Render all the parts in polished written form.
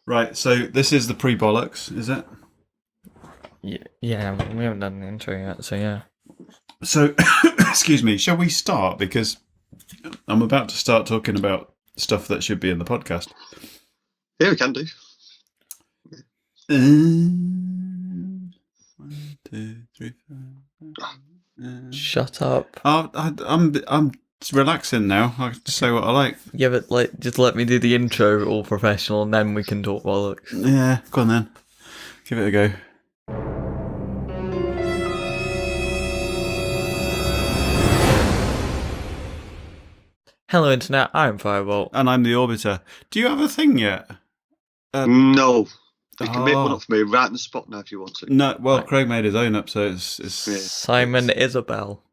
Right, so this is the pre-Bollocks, is it? Yeah, we haven't done the intro yet, so yeah. So, excuse me, shall we start? Because I'm about to start talking about stuff that should be in the podcast. Yeah, we can do. 1, 2, 3, 4. Shut up. I'm relaxing now. I can say what I like. Yeah, but just let me do the intro all professional and then we can talk bollocks. Yeah, go on then. Give it a go. Hello Internet, I'm Firebolt. And I'm the Orbiter. Do you have a thing yet? No. You can make one up for me right on the spot now if you want to. No, well, Craig made his own up, so it's Simon Isabel.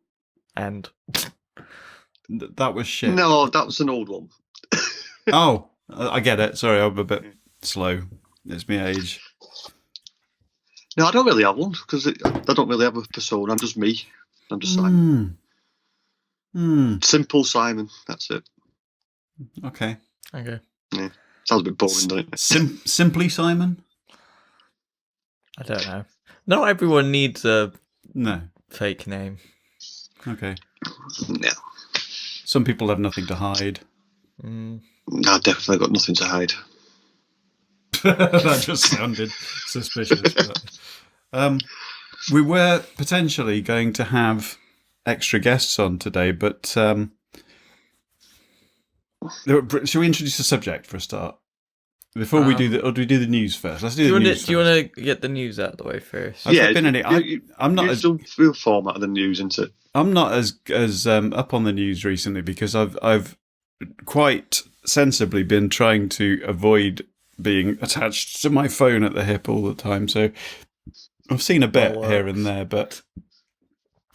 And that was shit. No, that was an old one. Oh, I get it. Sorry, I'm a bit slow. It's my age. No, I don't really have one because I don't really have a persona. I'm just me. I'm just Simon. Simple Simon. That's it. Okay. Okay. Yeah. Sounds a bit boring, doesn't it? Simply Simon? I don't know. Not everyone needs a No. fake name. Okay. No. Some people have nothing to hide. I've definitely got nothing to hide. That just sounded suspicious. But, we were potentially going to have extra guests on today, but should we introduce the subject for a start? Before we do or do we do the news first? Let's do the news first. Do you want to get the news out of the way first? I'm not as real format of the news, isn't it? I'm not as up on the news recently because I've quite sensibly been trying to avoid being attached to my phone at the hip all the time. So I've seen a bit here and there, but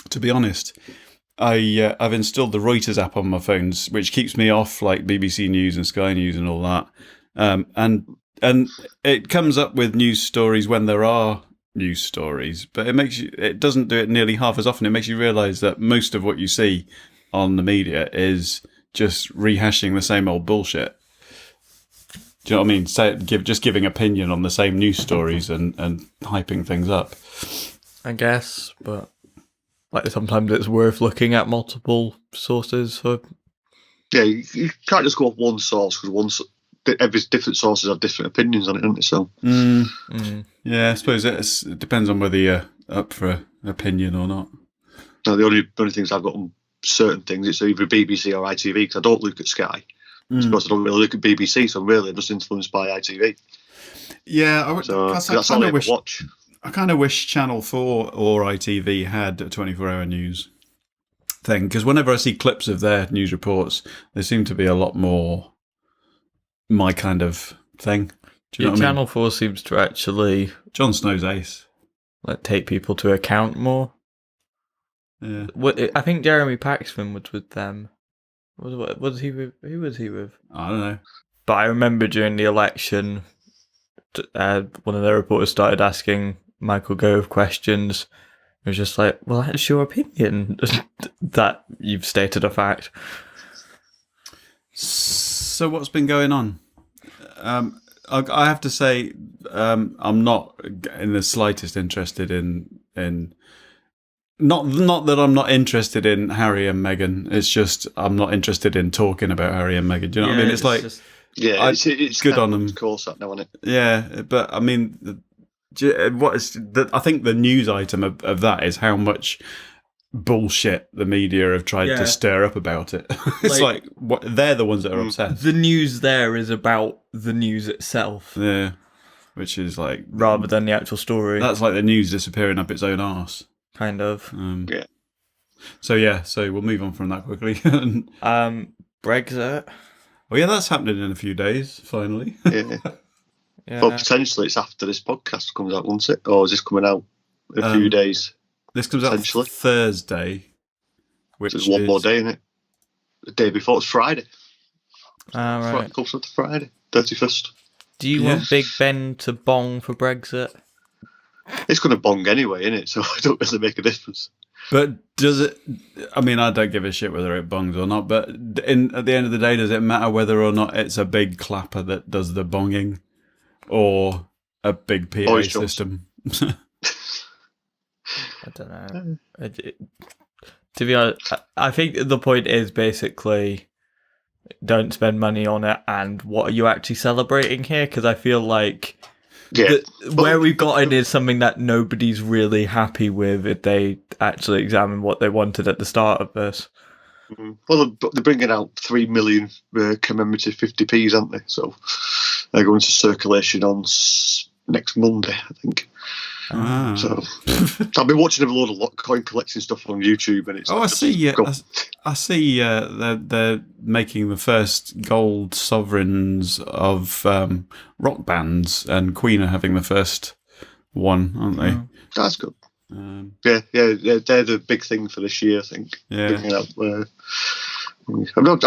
to be honest, I've installed the Reuters app on my phones, which keeps me off like BBC News and Sky News and all that. And it comes up with news stories when there are news stories, but it doesn't do it nearly half as often. It makes you realise that most of what you see on the media is just rehashing the same old bullshit. Do you know what I mean? Just giving opinion on the same news stories and hyping things up. I guess, but sometimes it's worth looking at multiple sources for. Yeah, you can't just go off one source because every different sources have different opinions on it, don't they? So. Yeah, I suppose it depends on whether you're up for an opinion or not. No, the only things I've got on certain things, it's either BBC or ITV because I don't look at Sky. I suppose I don't really look at BBC, so really I'm just influenced by ITV. Yeah, that's all I watch. I kind of wish Channel 4 or ITV had a 24-hour news thing, because whenever I see clips of their news reports, they seem to be a lot more my kind of thing. Do you know what Channel I mean? 4 seems to actually Jon Snow's ace. take people to account more. Yeah. I think Jeremy Paxman was with them. Was he with? Who was he with? I don't know. But I remember during the election, one of the reporters started asking Michael Gove questions. It was just like, well, that's your opinion that you've stated a fact. So what's been going on? I have to say, I'm not in the slightest interested in. Not that I'm not interested in Harry and Meghan. It's just I'm not interested in talking about Harry and Meghan. Do you know what I mean? It's like, it's good on them. Of course, that now, isn't it? Yeah, but I mean, I think the news item of that is how much bullshit the media have tried to stir up about it. It's like they're the ones that are obsessed. The news there is about the news itself. Yeah, which is like rather than the actual story. That's like the news disappearing up its own arse. Kind of. Yeah. So we'll move on from that quickly. Brexit. Oh yeah, that's happening in a few days, finally. Yeah. Well, potentially it's after this podcast comes out, won't it? Or is this coming out in a few days? This comes out Thursday. Which is one more day, isn't it? The day before it's Friday. Right. It comes out to Friday, 31st. Do you want Big Ben to bong for Brexit? It's going to bong anyway, innit? So it don't really make a difference. But does it? I mean, I don't give a shit whether it bongs or not. But at the end of the day, does it matter whether or not it's a big clapper that does the bonging, or a big PA Boris Johnson. system. I don't know. To be honest, I think the point is basically don't spend money on it, and what are you actually celebrating here? Because I feel like where we've gotten is something that nobody's really happy with if they actually examine what they wanted at the start of this. Well, they're bringing out 3 million commemorative 50p's, aren't they? So they're going to circulation on next Monday, I think. So I've been watching a load of coin collecting stuff on YouTube, and it's I see. They're making the first gold sovereigns of rock bands, and Queen are having the first one, aren't they? That's good. Yeah, they're the big thing for this year, I think. Yeah. I've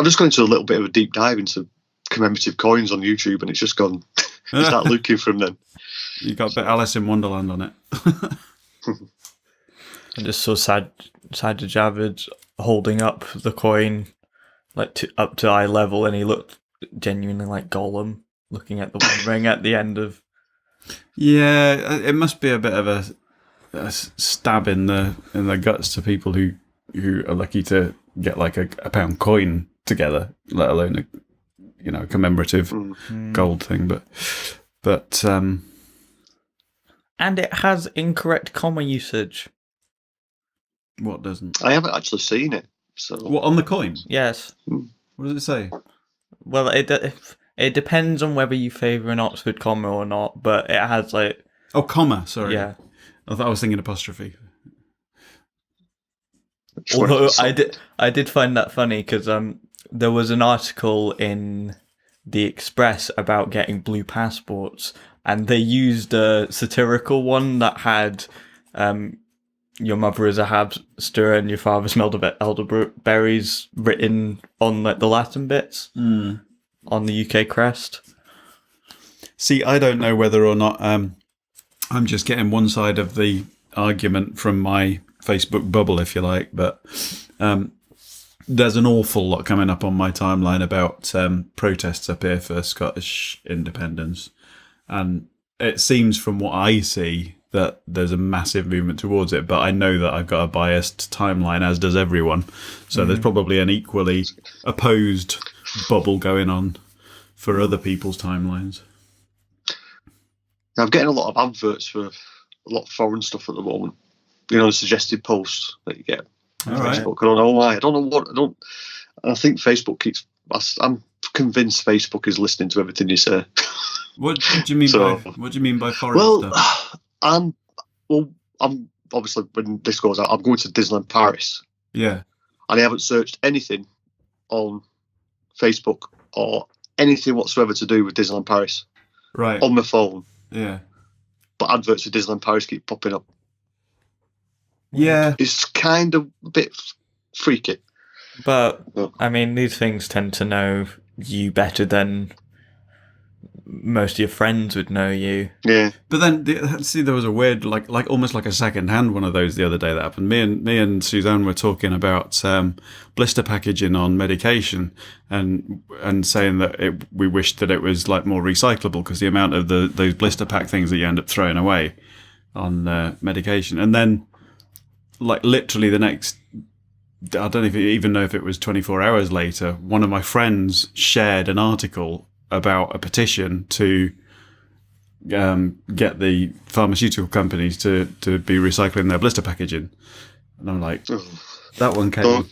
just gone into a little bit of a deep dive into commemorative coins on YouTube, and it's just gone. You start looking from them. You got a bit Alice in Wonderland on it. I just saw Sajid Javid holding up the coin like up to eye level, and he looked genuinely like Gollum looking at the one ring at the end of. Yeah, it must be a bit of a stab in the guts to people who are lucky to get like a pound coin together, let alone a commemorative gold thing. But and it has incorrect comma usage. What doesn't? I haven't actually seen it. So what, on the coin? Yes. What does it say? Well, it depends on whether you favour an Oxford comma or not, but it has like. Oh, comma. Sorry. Yeah. I thought I was thinking apostrophe. Although I did find that funny because there was an article in the Express about getting blue passports, and they used a satirical one that had your mother is a hamster and your father smelled a bit elderberries written on like the Latin bits on the UK crest. See, I don't know whether or not I'm just getting one side of the argument from my Facebook bubble, if you like, but there's an awful lot coming up on my timeline about protests up here for Scottish independence. And it seems from what I see that there's a massive movement towards it, but I know that I've got a biased timeline, as does everyone. So there's probably an equally opposed bubble going on for other people's timelines. I'm getting a lot of adverts for a lot of foreign stuff at the moment. The suggested posts that you get on Facebook. I don't know why. I don't know what. I think Facebook keeps. I'm convinced Facebook is listening to everything you say. What do you mean what do you mean by foreign stuff? I'm obviously, when this goes out, I'm going to Disneyland Paris. Yeah. And I haven't searched anything on Facebook or anything whatsoever to do with Disneyland Paris. Right. On my phone. Yeah. But adverts for Disneyland Paris keep popping up. Yeah. It's kind of a bit freaky. But, I mean, these things tend to know you better than most of your friends would know you. Yeah. But then, there was a weird, like almost like a second-hand one of those the other day that happened. Me and Suzanne were talking about blister packaging on medication and saying that we wished that it was like more recyclable because the amount of those blister pack things that you end up throwing away on medication. And then, like literally the next, I don't even know if it was 24 hours later, one of my friends shared an article about a petition to get the pharmaceutical companies to be recycling their blister packaging. And I'm like, that one came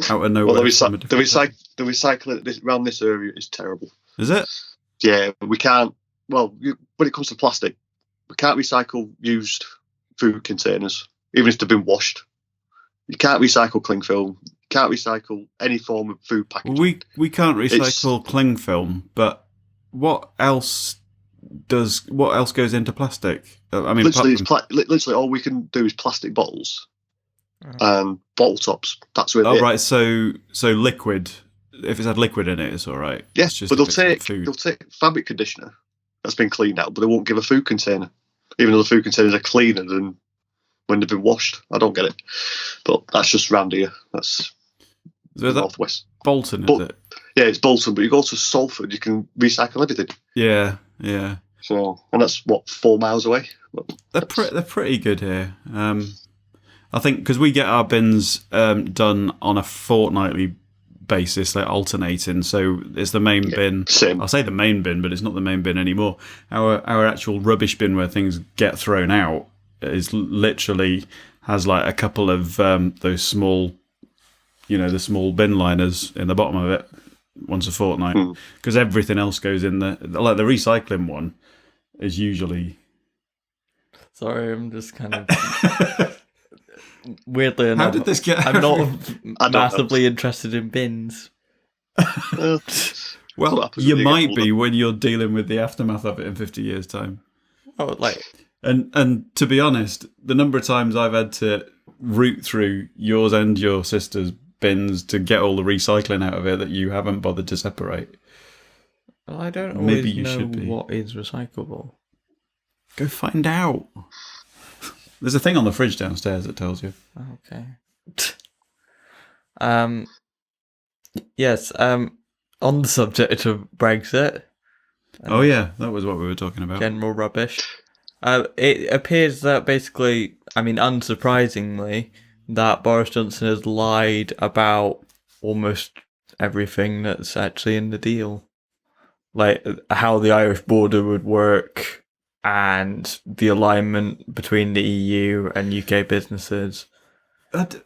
out of nowhere. Well, the recycling around this area is terrible. Is it? Yeah, we can't. Well, when it comes to plastic, we can't recycle used food containers, even if they've been washed. You can't recycle cling film. You can't recycle any form of food packaging. Well, we can't recycle cling film, but what else goes into plastic? I mean, literally all we can do is plastic bottles and bottle tops. That's really it. Right. So liquid. If it's had liquid in it, it's all right. Yes, yeah, but they'll take fabric conditioner that's been cleaned out, but they won't give a food container, even though the food containers are cleaner than when they've been washed. I don't get it, but that's just round here. That's northwest Bolton, is it? Yeah, it's Bolton, but you go to Salford, you can recycle everything. Yeah. So, and that's 4 miles away. They're pretty good here. I think because we get our bins done on a fortnightly basis, like alternating. So it's the main bin. Same. I'll say the main bin, but it's not the main bin anymore. Our actual rubbish bin where things get thrown out is literally has like a couple of those small, the small bin liners in the bottom of it once a fortnight. Because everything else goes in the like the recycling one is usually. Sorry, I'm just kind of weirdly enough. How did this get? I'm not massively interested in bins. Well, you might be when you're dealing with the aftermath of it in 50 years' time. Oh, like, and to be honest, the number of times I've had to root through yours and your sister's bins to get all the recycling out of it that you haven't bothered to separate. well, I don't Maybe always you know should be. what is recyclable. Go find out. There's a thing on the fridge downstairs that tells you. Okay. Yes. On the subject of Brexit. Oh yeah, that was what we were talking about. General rubbish. It appears that basically, I mean, unsurprisingly, that Boris Johnson has lied about almost everything that's actually in the deal. Like how the Irish border would work and the alignment between the EU and UK businesses. But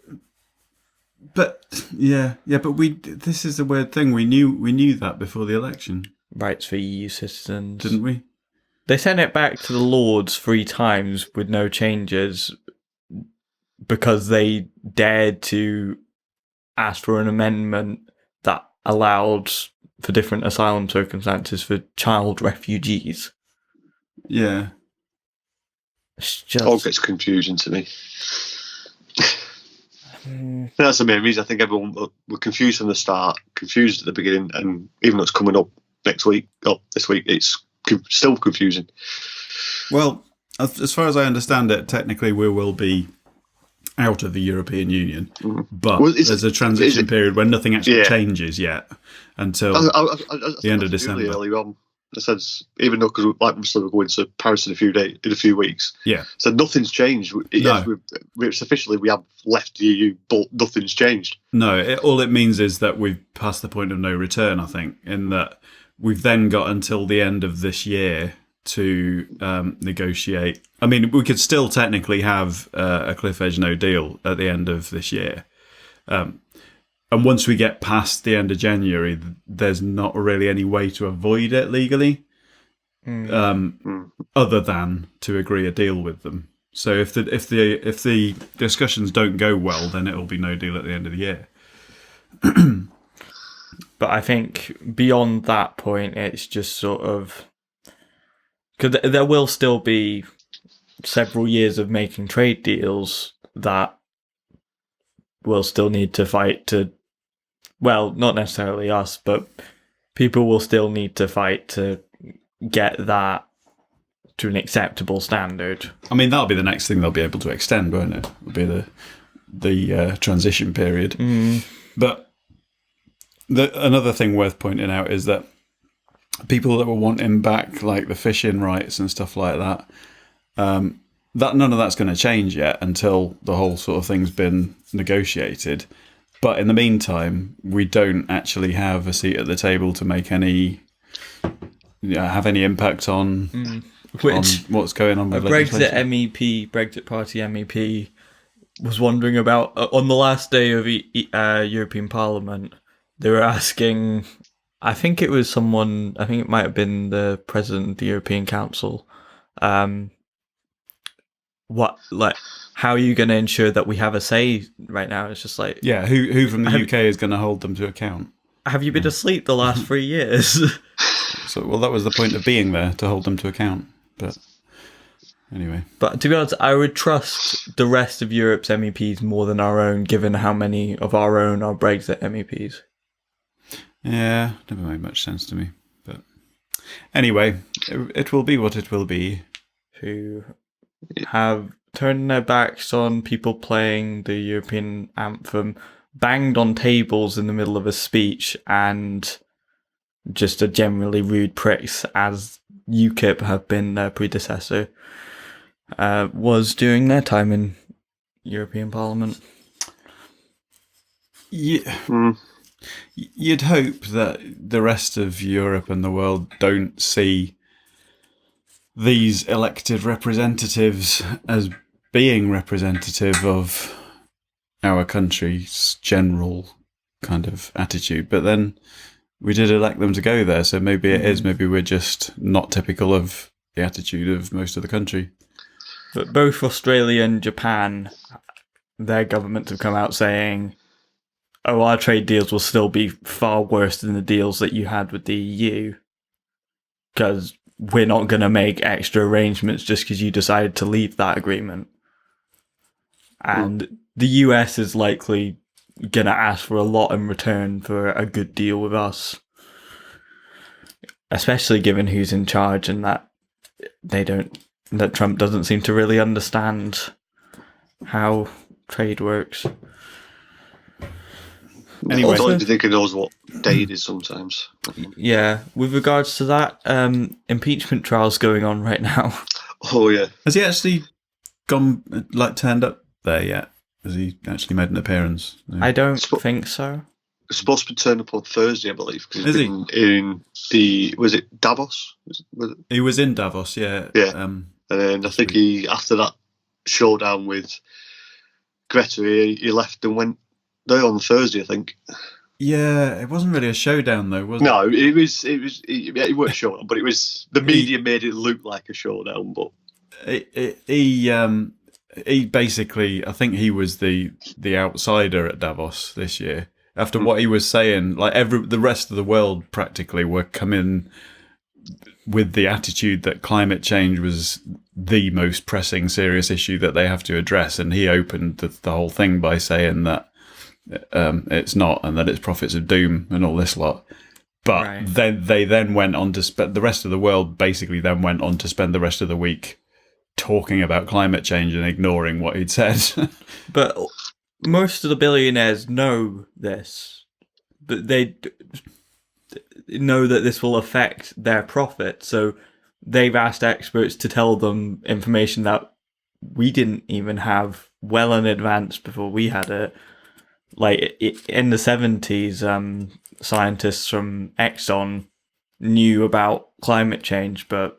this is the weird thing. We knew that before the election, Rights for EU citizens. didn't we? They sent it back to the Lords 3 times with no changes because they dared to ask for an amendment that allowed for different asylum circumstances for child refugees. Yeah. It's just... All gets confusing to me. That's the main reason. I think everyone were confused from the start, confused at the beginning, and even though it's coming up this week, it's still confusing. Well, as far as I understand it, technically we will be out of the European Union, but there's a transition period when nothing actually changes yet until the end of December. Earlier on, I said, even though because we're going to Paris in a few weeks. Yeah. So nothing's changed. Yes, officially we have left the EU, but nothing's changed. No, all it means is that we've passed the point of no return. I think in that we've then got until the end of this year to negotiate. I mean, we could still technically have a cliff edge no deal at the end of this year. And once we get past the end of January, there's not really any way to avoid it legally, other than to agree a deal with them. So if the discussions don't go well, then it'll be no deal at the end of the year. But I think beyond that point, it's just sort of... Because there will still be several years of making trade deals that will still need to fight to... Well, not necessarily us, but people will still need to fight to get that to an acceptable standard. I mean, that'll be the next thing they'll be able to extend, won't it? It'll be the transition period. But another thing worth pointing out is that people that were wanting back, like the fishing rights and stuff like that, that none of that's going to change yet until the whole sort of thing's been negotiated. But in the meantime, we don't actually have a seat at the table to make any, have any impact on, on what's going on with Brexit Party MEP was wondering about, on the last day of European Parliament, they were asking, I think it might have been the President of the European Council, how are you going to ensure that we have a say right now? It's just like... Yeah, who from the UK is going to hold them to account? Have you been asleep the last 3 years? So, well, that was the point of being there, to hold them to account. But anyway. But to be honest, I would trust the rest of Europe's MEPs more than our own, given how many of our own are Brexit MEPs. Yeah, never made much sense to me. But anyway, it will be what it will be. Who have turned their backs on people playing the European anthem banged on tables in the middle of a speech and just a generally rude pricks, as UKIP have been their predecessor, was during their time in European Parliament. Yeah. You'd hope that the rest of Europe and the world don't see these elected representatives as being representative of our country's general kind of attitude. But then we did elect them to go there, so maybe it is. Maybe we're just not typical of the attitude of most of the country. But both Australia and Japan, their governments have come out saying, oh, our trade deals will still be far worse than the deals that you had with the EU, because we're not going to make extra arrangements just because you decided to leave that agreement. And the US is likely going to ask for a lot in return for a good deal with us, especially given who's in charge and that that Trump doesn't seem to really understand how trade works. Anyway, I don't think he knows what day it is sometimes. Yeah, with regards to that, impeachment trial's going on right now. Oh yeah, has he actually turned up there yet? Has he actually made an appearance? No. I don't think so. It's supposed to be turned up on Thursday, I believe. Because he's been in the, was it Davos? He was in Davos, yeah. Yeah, and then I think he, after that showdown with Greta, he left and went there on Thursday, I think. Yeah, it wasn't really a showdown though, was it? No, it was. It was a showdown, but it was, the media made it look like a showdown. But he basically, I think he was the outsider at Davos this year. After what he was saying, like the rest of the world practically were coming with the attitude that climate change was the most pressing, serious issue that they have to address, and he opened the whole thing by saying that it's not, and that it's prophets of doom and all this lot. But then they went on to spend the rest of the world basically then went on to spend the rest of the week talking about climate change and ignoring what he'd said. But most of the billionaires know this, but they know that this will affect their profit. So they've asked experts to tell them information that we didn't even have well in advance before we had it. Like in the 70s, scientists from Exxon knew about climate change, but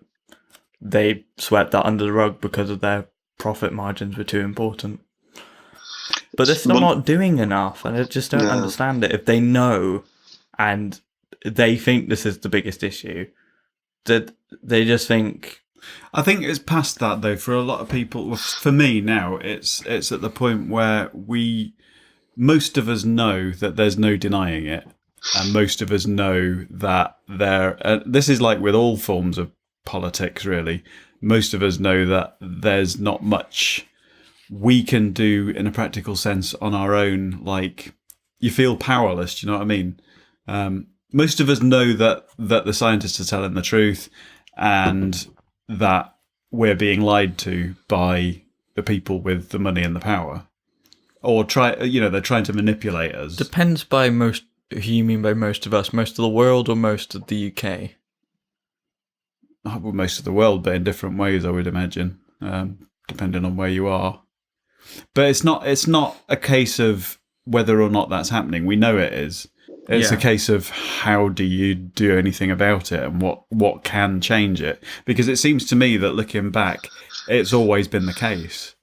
they swept that under the rug because of their profit margins were too important. But they're still not doing enough, and I just don't understand it. If they know and they think this is the biggest issue, that they just think... I think it's past that, though, for a lot of people. For me now, it's at the point where most of us know that there's no denying it, and most of us know that this is like with all forms of politics, really. Most of us know that there's not much we can do in a practical sense on our own. Like, you feel powerless, do you know what I mean? Most of us know that the scientists are telling the truth, and that we're being lied to by the people with the money and the power. Or they're trying to manipulate us. Depends by most, who you mean by most of us? Most of the world or most of the UK? Well, most of the world, but in different ways, I would imagine, depending on where you are. But it's not a case of whether or not that's happening. We know it is. It's a case of how do you do anything about it, and what can change it? Because it seems to me that looking back, it's always been the case.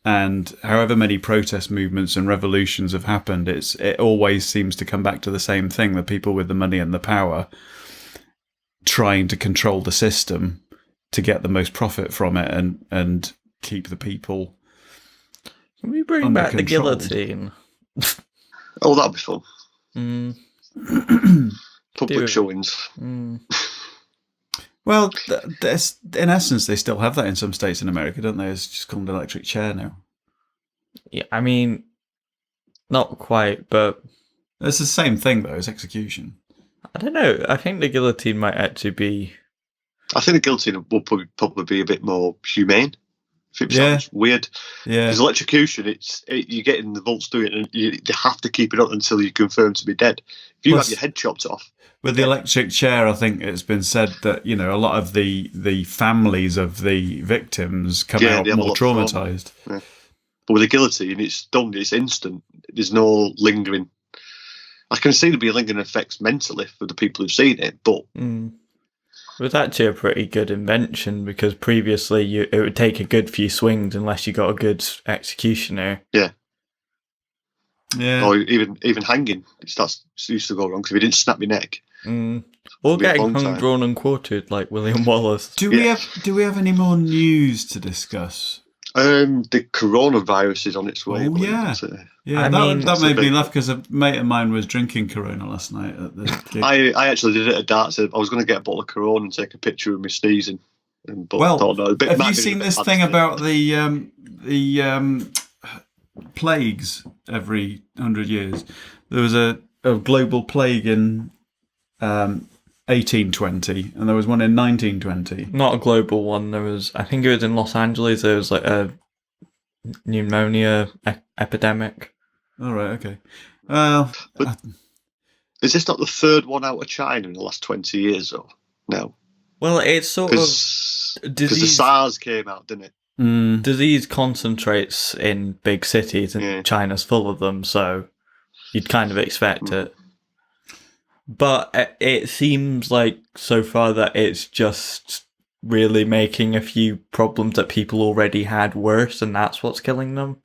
And however many protest movements and revolutions have happened, it always seems to come back to the same thing: the people with the money and the power trying to control the system to get the most profit from it and keep the people. Can we bring back the guillotine? Oh, that'd be fun. Public showings. Well, in essence, they still have that in some states in America, don't they? It's just called an electric chair now. Yeah, I mean, not quite, but... It's the same thing, though, as execution. I don't know. I think the guillotine might actually be... I think the guillotine will probably be a bit more humane It sounds weird. Yeah. Because electrocution, you're getting the volts through it, and you have to keep it up until you're confirmed to be dead. If you have your head chopped off. With the electric chair, I think it's been said that, you know, a lot of the families of the victims come out more traumatised. Yeah. But with a guillotine, it's done, it's instant. There's no lingering. I can see there be lingering effects mentally for the people who've seen it, but... It was actually a pretty good invention, because previously it would take a good few swings unless you got a good executioner. Yeah. Yeah. Or even hanging. It used to go wrong, because if you didn't snap your neck... Or getting hung, drawn and quartered like William Wallace. Do we have any more news to discuss? The coronavirus is on its way. Oh, yeah. Yeah, that made me laugh, because a mate of mine was drinking Corona last night at the gig. I actually did it at darts. I was going to get a bottle of Corona and take a picture of me sneezing. But have you seen this thing about the plagues every 100 years? There was a global plague in 1820, and there was one in 1920. Not a global one. I think it was in Los Angeles. There was like a pneumonia epidemic. All right, okay. Is this not the third one out of China in the last 20 years, or no? Well, it's sort of disease. Because the SARS came out, didn't it? Disease concentrates in big cities, and China's full of them, so you'd kind of expect it. But it seems like so far that it's just really making a few problems that people already had worse, and that's what's killing them.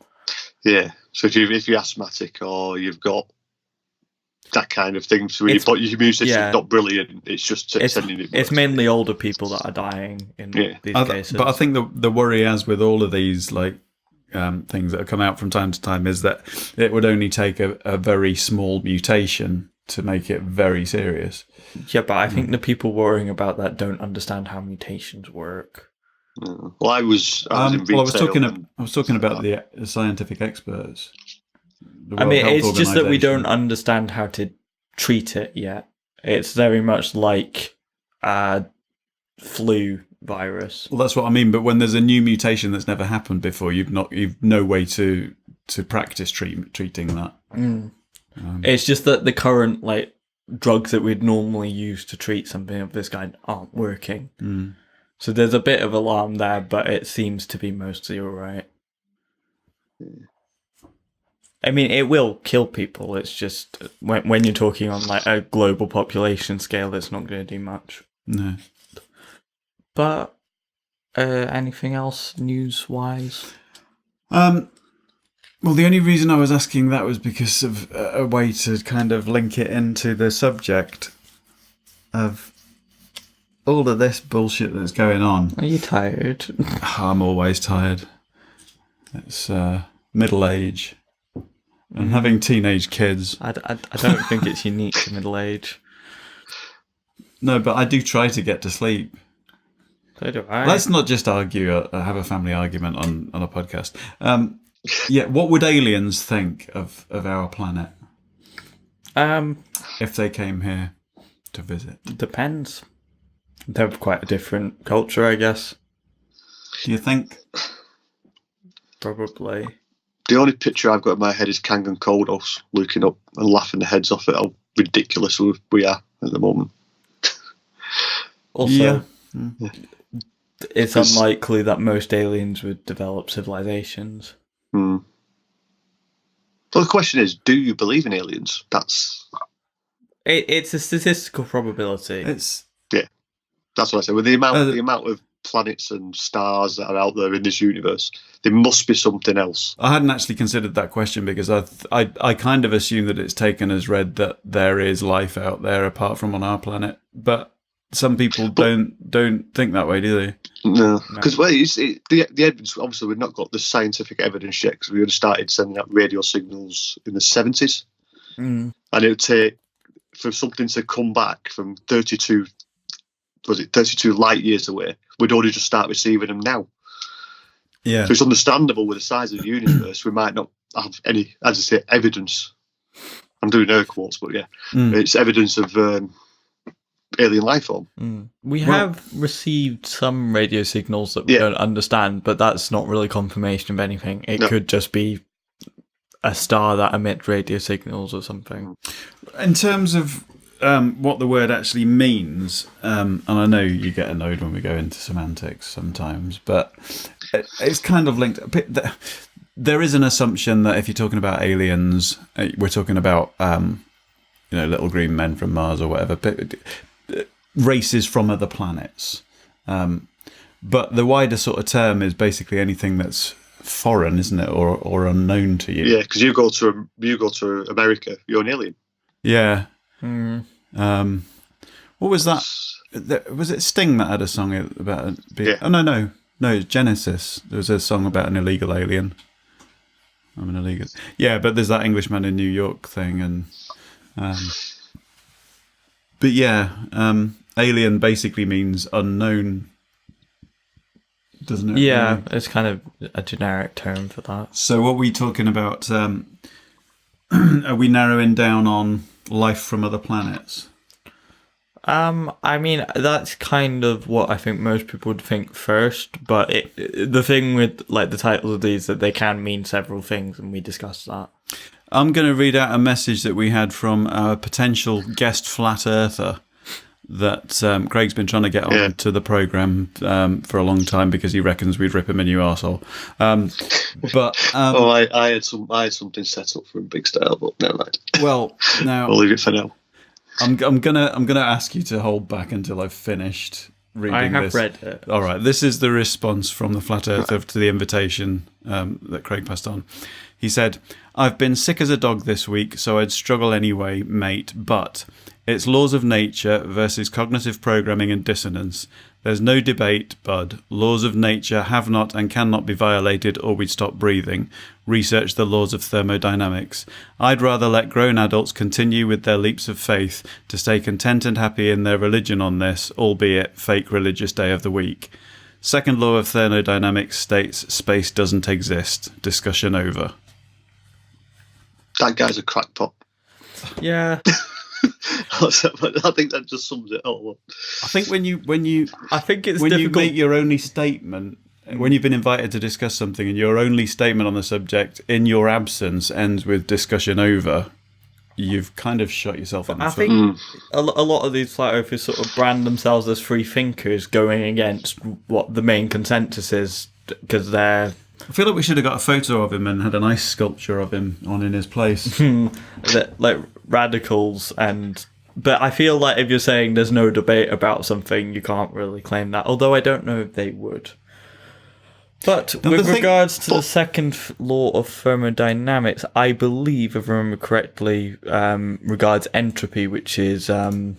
Yeah. So if you're asthmatic or you've got that kind of thing, so your immune system's not brilliant, it's just sending it. It's mainly older people that are dying in these cases. But I think the worry, as with all of these things that have come out from time to time, is that it would only take a very small mutation to make it very serious. Yeah, but I think the people worrying about that don't understand how mutations work. Well, I was in retail. I was talking about the scientific experts. I mean, it's just that we don't understand how to treat it yet. It's very much like flu virus. Well, that's what I mean. But when there's a new mutation that's never happened before, you've no way to practice treating that. It's just that the current drugs that we'd normally use to treat something of this kind aren't working. So there's a bit of alarm there, but it seems to be mostly all right. I mean, it will kill people. It's just when you're talking on a global population scale, it's not going to do much. No. But anything else news-wise? Well, the only reason I was asking that was because of a way to kind of link it into the subject of all of this bullshit that's going on. Are you tired? I'm always tired. It's middle age. And having teenage kids. I don't think it's unique to middle age. No, but I do try to get to sleep. So do I. Let's not just argue, have a family argument on a podcast. Yeah, what would aliens think of our planet? If they came here to visit? Depends. They have quite a different culture, I guess. Do you think? Probably. The only picture I've got in my head is Kang and Kodos looking up and laughing their heads off at how ridiculous we are at the moment. Also, it's unlikely that most aliens would develop civilizations. Well, the question is, do you believe in aliens? It's a statistical probability. That's what I said. With the amount of planets and stars that are out there in this universe, there must be something else. I hadn't actually considered that question, because I kind of assume that it's taken as read that there is life out there apart from on our planet, but some people don't think that way, do they? No, because the evidence, obviously we've not got the scientific evidence yet, because we would have started sending out radio signals in the 70s, and it would take for something to come back from 32 light years away, we'd already just start receiving them now. Yeah. So it's understandable with the size of the universe, we might not have any, as I say, evidence. I'm doing air quotes, but yeah, it's evidence of alien life form. We have received some radio signals that we don't understand, but that's not really confirmation of anything. It could just be a star that emits radio signals or something. In terms of what the word actually means, and I know you get annoyed when we go into semantics sometimes, but it's kind of linked. There is an assumption that if you're talking about aliens, we're talking about little green men from Mars or whatever, but races from other planets. But the wider sort of term is basically anything that's foreign, isn't it, or unknown to you? Yeah, because you go to America, you're an alien. Yeah. What was that? Was it Sting that had a song about? Oh no, Genesis. There was a song about an illegal alien. I'm an illegal. Yeah, but there's that Englishman in New York thing, and but yeah, alien basically means unknown, doesn't it? Yeah, it's kind of a generic term for that. So what are we talking about? Are we narrowing down on life from other planets? I mean, that's kind of what I think most people would think first, but the thing with like the titles of these that they can mean several things, and we discussed that. I'm going to read out a message that we had from our potential guest flat earther that Craig's been trying to get on to the programme for a long time because he reckons we'd rip him a new arsehole. I had something set up for a big style, but never mind. Well, now we'll leave it for now. I'm gonna ask you to hold back until I've finished reading this. I have read it. All right, this is the response from the flat earther to the invitation that Craig passed on. He said, "I've been sick as a dog this week, so I'd struggle anyway, mate, but it's laws of nature versus cognitive programming and dissonance. There's no debate, bud. Laws of nature have not and cannot be violated or we'd stop breathing. Research the laws of thermodynamics. I'd rather let grown adults continue with their leaps of faith to stay content and happy in their religion on this, albeit fake religious day of the week. Second law of thermodynamics states space doesn't exist. Discussion over." That guy's a crackpot. Yeah. I think that just sums it all up. I think when you I think it's when difficult. you make your only statement, when you've been invited to discuss something and your only statement on the subject in your absence ends with discussion over, you've kind of shot yourself in the foot. I think a lot of these flat earthers sort of brand themselves as free thinkers going against what the main consensus is because they're... I feel like we should have got a photo of him and had a nice sculpture of him on in his place. like radicals but I feel like if you're saying there's no debate about something, you can't really claim that, although I don't know if they would. But with regards to the second law of thermodynamics, I believe, if I remember correctly, regards entropy, which is from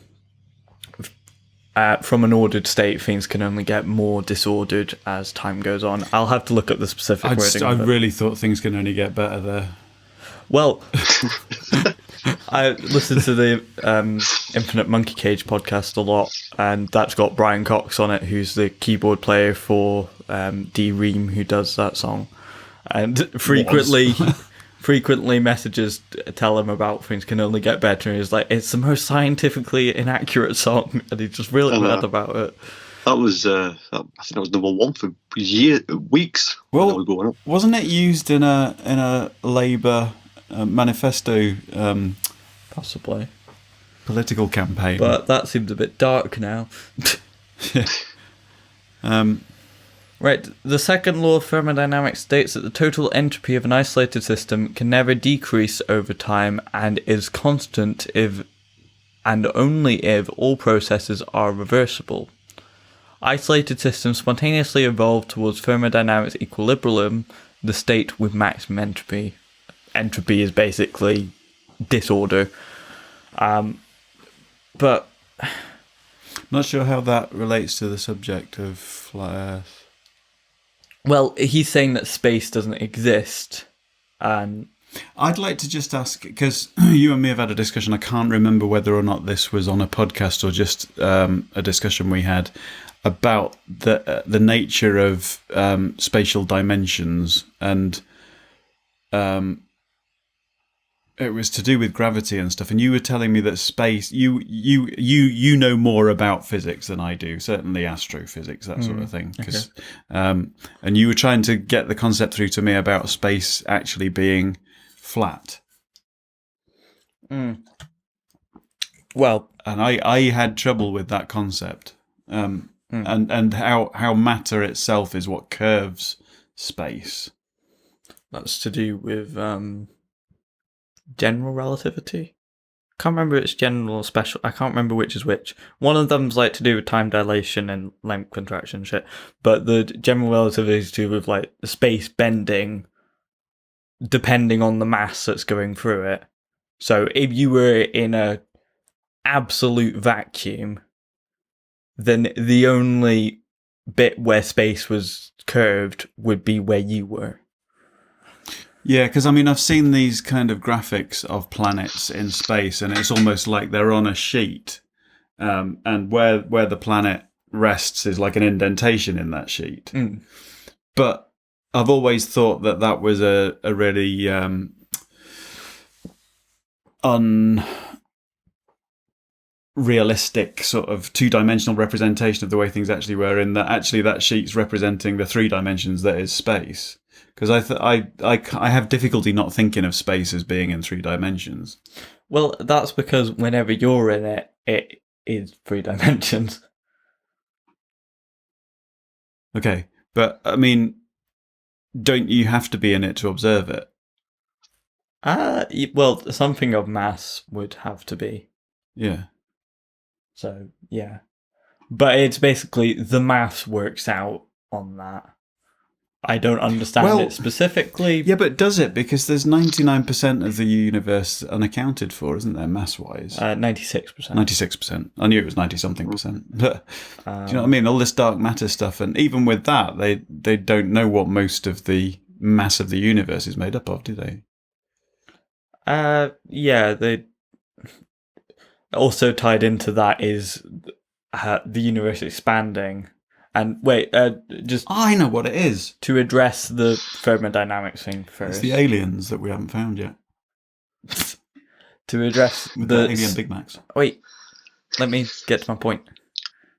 an ordered state, things can only get more disordered as time goes on. I'll have to look up the specific wording. I really thought things can only get better there. Well, I listen to the Infinite Monkey Cage podcast a lot, and that's got Brian Cox on it, who's the keyboard player for D Ream, who does that song. And frequently messages tell him about things can only get better, and he's like, it's the most scientifically inaccurate song, and he's just really mad about it. That was, I think that was number one for weeks. Well, wasn't it used in a Labour manifesto? Possibly. Political campaign. But that seems a bit dark now. Right, the second law of thermodynamics states that the total entropy of an isolated system can never decrease over time and is constant if and only if all processes are reversible. Isolated systems spontaneously evolve towards thermodynamics equilibrium, the state with maximum entropy. Entropy is basically disorder. But not sure how that relates to the subject of flat Earth. Well, he's saying that space doesn't exist. I'd like to just ask, because you and me have had a discussion, I can't remember whether or not this was on a podcast or just a discussion we had about the nature of spatial dimensions and it was to do with gravity and stuff, and you were telling me that space. You know more about physics than I do. Certainly astrophysics, that sort of thing. Because, and you were trying to get the concept through to me about space actually being flat. Well, and I had trouble with that concept, and how matter itself is what curves space. That's to do with general relativity. Can't remember if it's general or special. I can't remember which is which. One of them's like to do with time dilation and length contraction and shit. But the general relativity is to do with like the space bending depending on the mass that's going through it. So if you were in a absolute vacuum, then the only bit where space was curved would be where you were. Yeah, because I mean, I've seen these kind of graphics of planets in space, and it's almost like they're on a sheet, and where the planet rests is like an indentation in that sheet. But I've always thought that was a really unrealistic sort of two-dimensional representation of the way things actually were, in that actually that sheet's representing the three dimensions that is space. Because I have difficulty not thinking of space as being in three dimensions. Well, that's because whenever you're in it, it is three dimensions. Okay, but I mean, don't you have to be in it to observe it? Well, something of mass would have to be. Yeah. So, yeah. But it's basically the maths works out on that. I don't understand it specifically. Yeah, but does it? Because there's 99% of the universe unaccounted for, isn't there, mass-wise? 96%. 96%. I knew it was 90-something%. But do you know what I mean? All this dark matter stuff, and even with that, they don't know what most of the mass of the universe is made up of, do they? Yeah, they... Also tied into that is the universe expanding. And wait, just... I know what it is. To address the thermodynamics thing first. It's the aliens that we haven't found yet. To address the alien Big Macs. Wait, let me get to my point.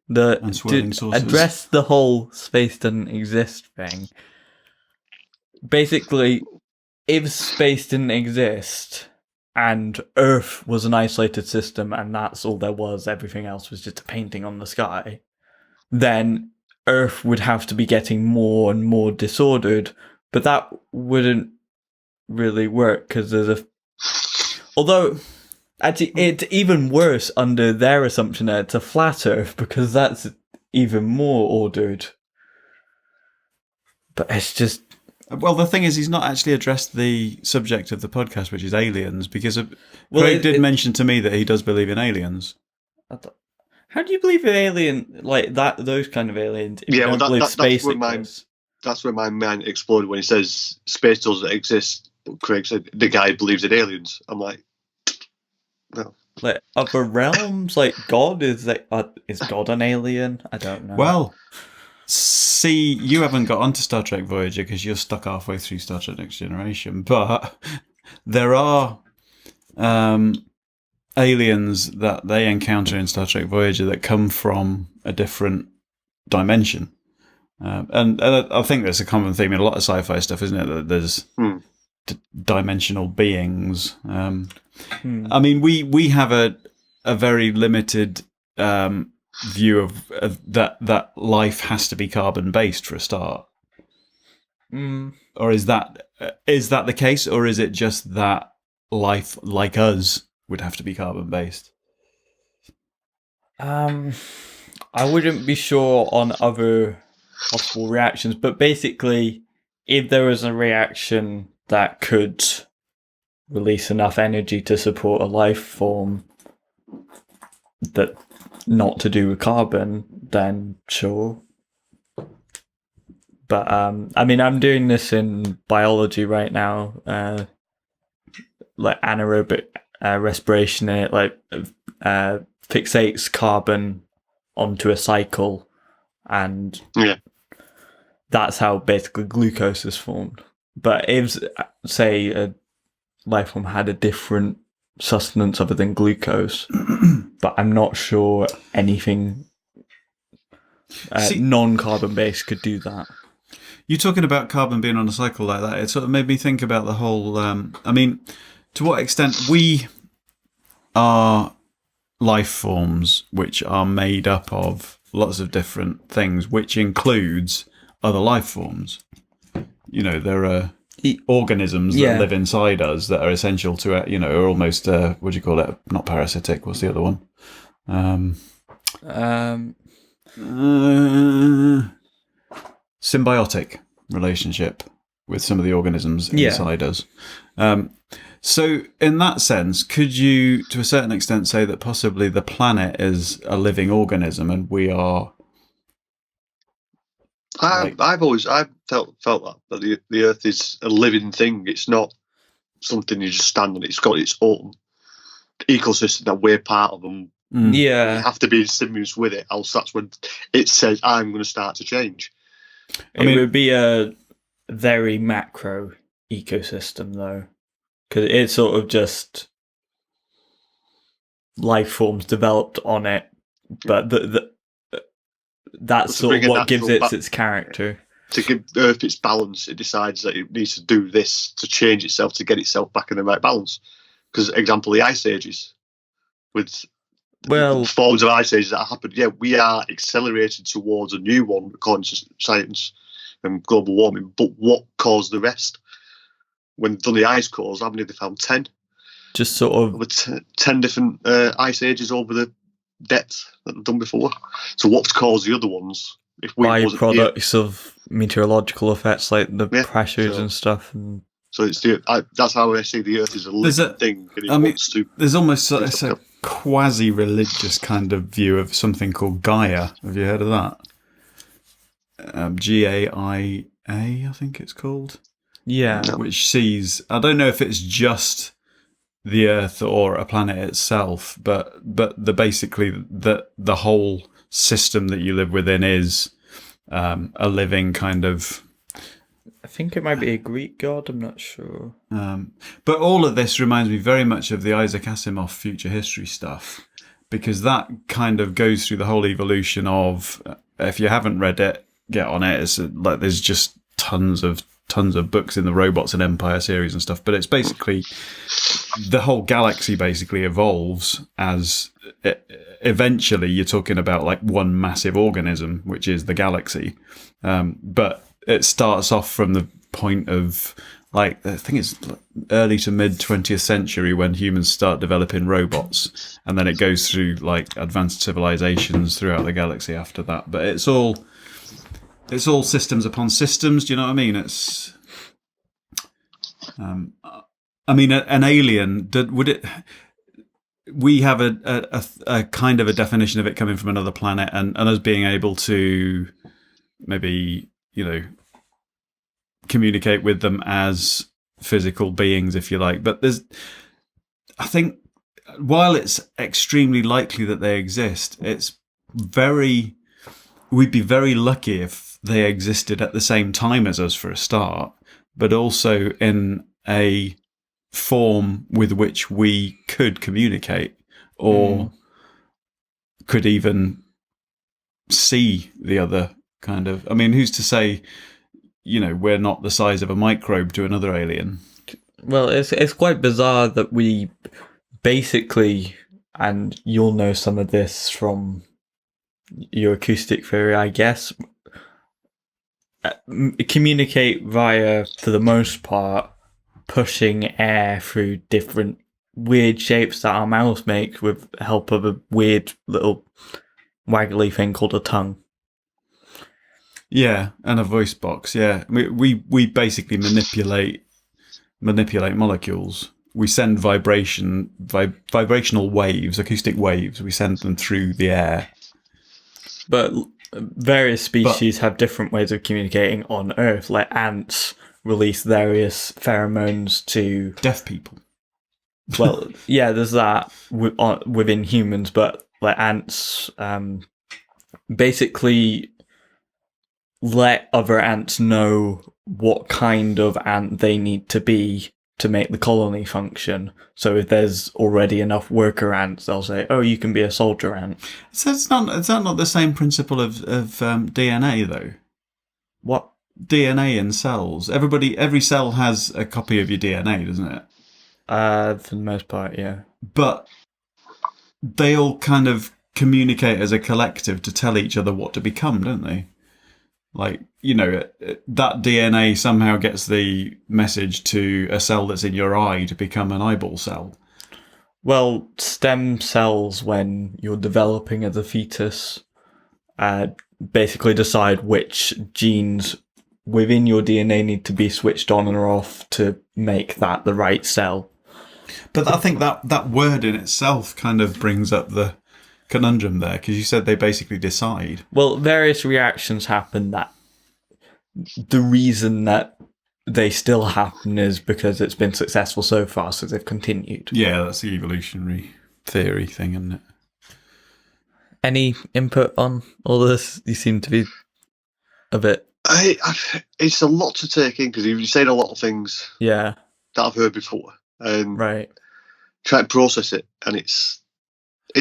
And swirling saucers. Address the whole space doesn't exist thing. Basically, if space didn't exist and Earth was an isolated system and that's all there was, everything else was just a painting on the sky, then Earth would have to be getting more and more disordered, but that wouldn't really work because there's although actually it's even worse under their assumption that it's a flat Earth because that's even more ordered. But it's just... Well, the thing is, he's not actually addressed the subject of the podcast, which is aliens, because Craig did mention to me that he does believe in aliens. How do you believe in alien like that? Those kind of aliens? If yeah, you don't believe space exists? That's where my mind exploded when he says space doesn't exist. But Craig said the guy believes in aliens. I'm like, no. Like other realms, like God is God an alien? I don't know. Well, see, you haven't got onto Star Trek Voyager because you're stuck halfway through Star Trek Next Generation, but there are aliens that they encounter in Star Trek Voyager that come from a different dimension. And I think there's a common theme in a lot of sci-fi stuff, isn't it? That there's dimensional beings. I mean, we have a very limited view of that life has to be carbon-based for a start. Or is that the case, or is it just that life like us would have to be carbon-based? I wouldn't be sure on other possible reactions, but basically, if there was a reaction that could release enough energy to support a life form that not to do with carbon, then sure. But I mean, I'm doing this in biology right now, like anaerobic respiration, and it like fixates carbon onto a cycle, and that's how basically glucose is formed. But if, say, life form had a different sustenance other than glucose, but I'm not sure anything non-carbon based could do that. You're talking about carbon being on a cycle like that. It sort of made me think about the whole. I mean, to what extent we are life forms which are made up of lots of different things, which includes other life forms. You know, there are organisms that live inside us that are essential to it. You know, are almost what do you call it? Not parasitic. What's the other one? Symbiotic relationship with some of the organisms inside us. So in that sense, could you, to a certain extent, say that possibly the planet is a living organism and we are... I've felt that the Earth is a living thing. It's not something you just stand on. It's got its own ecosystem that we're part of, and we have to be in stimulus with it, else that's when it says, I'm going to start to change. It would be a very macro ecosystem, though, because it's sort of just life forms developed on it, but that's sort of what gives it its character. To give Earth its balance, it decides that it needs to do this to change itself, to get itself back in the right balance. Because, example, the ice ages, with forms of ice ages that happened, we are accelerated towards a new one, according to science and global warming. But what caused the rest? When they've done the ice cores, how many have they found? 10? Just sort of... Over 10 different ice ages over the depth that they've done before. So what's caused the other ones? If we byproducts of meteorological effects like the pressures and stuff. And so it's that's how I see the Earth is a living thing. There's almost a quasi-religious kind of view of something called Gaia. Have you heard of that? GAIA, I think it's called. Yeah. Which sees, I don't know if it's just the Earth or a planet itself, but basically the whole system that you live within is a living kind of... I think it might be a Greek god, I'm not sure. But all of this reminds me very much of the Isaac Asimov future history stuff, because that kind of goes through the whole evolution of, if you haven't read it, get on it. It's like there's just tons of books in the Robots and Empire series and stuff, but it's basically the whole galaxy basically evolves as eventually you're talking about like one massive organism, which is the galaxy. But it starts off from the point of, like, I think it's early to mid 20th century when humans start developing robots, and then it goes through like advanced civilizations throughout the galaxy after that. But it's all systems upon systems. Do you know what I mean? It's, an alien. Would it? We have a kind of a definition of it coming from another planet, and us being able to maybe, communicate with them as physical beings, if you like. But I think, while it's extremely likely that they exist, we'd be very lucky if they existed at the same time as us for a start, but also in a form with which we could communicate or could even see the other kind of... I mean, who's to say, we're not the size of a microbe to another alien? Well, it's quite bizarre that we basically, and you'll know some of this from your acoustic theory, I guess, communicate via, for the most part, pushing air through different weird shapes that our mouths make with the help of a weird little waggly thing called a tongue. Yeah, and a voice box. Yeah, we basically manipulate molecules. We send vibrational waves, acoustic waves. We send them through the air. But various species have different ways of communicating on Earth. Like ants release various pheromones to deaf people. Well, yeah, there's that within humans, but like ants basically let other ants know what kind of ant they need to be to make the colony function. So if there's already enough worker ants, they'll say, "Oh, you can be a soldier ant." So is that not the same principle of DNA though? What? DNA in cells. Every cell has a copy of your DNA, doesn't it? For the most part, yeah. But they all kind of communicate as a collective to tell each other what to become, don't they? Like, that DNA somehow gets the message to a cell that's in your eye to become an eyeball cell. Well, stem cells, when you're developing as a fetus, basically decide which genes within your DNA need to be switched on or off to make that the right cell. But I think that word in itself kind of brings up the conundrum there, because you said they basically decide. Well, various reactions happen that the reason that they still happen is because it's been successful so far, so they've continued. Yeah, that's the evolutionary theory thing, isn't it? Any input on all this? You seem to be a bit... It's a lot to take in, because you've said a lot of things that I've heard before. Right. Try to process it, and it's